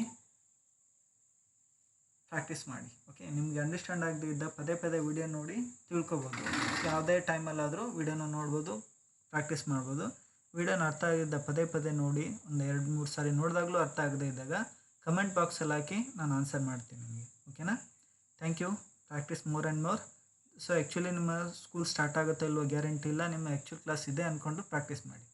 ಪ್ರಾಕ್ಟೀಸ್ ಮಾಡಿ. ಓಕೆ, ನಿಮಗೆ ಅಂಡರ್ಸ್ಟ್ಯಾಂಡ್ ಆಗದೆ ಇದ್ದ ಪದೇ ಪದೇ ವಿಡಿಯೋ ನೋಡಿ ತಿಳ್ಕೊಬೋದು. ಯಾವುದೇ ಟೈಮಲ್ಲಾದರೂ ವಿಡಿಯೋನ ನೋಡ್ಬೋದು, ಪ್ರಾಕ್ಟೀಸ್ ಮಾಡ್ಬೋದು. ವಿಡಿಯೋನ ಅರ್ಥ ಆಗಿದ್ದ ಪದೇ ಪದೇ ನೋಡಿ, ಒಂದು 2-3 ಸಾರಿ ನೋಡಿದಾಗಲೂ ಅರ್ಥ ಆಗದೆ ಇದ್ದಾಗ ಕಮೆಂಟ್ ಬಾಕ್ಸಲ್ಲಿ ಹಾಕಿ ನಾನು ಆನ್ಸರ್ ಮಾಡ್ತೀನಿ ನಿಮಗೆ. ಓಕೆನಾ? Thank you. Practice more and more. So actually ನಿಮ್ಮ ಸ್ಕೂಲ್ ಸ್ಟಾರ್ಟ್ ಆಗುತ್ತೋ ಇಲ್ವೋ ಗ್ಯಾರಂಟಿ ಇಲ್ಲ. ನಿಮ್ಮ ಆ್ಯಕ್ಚುಲ್ ಕ್ಲಾಸ್ ಇದೆ ಅಂದ್ಕೊಂಡು ಪ್ರಾಕ್ಟೀಸ್ ಮಾಡಿ.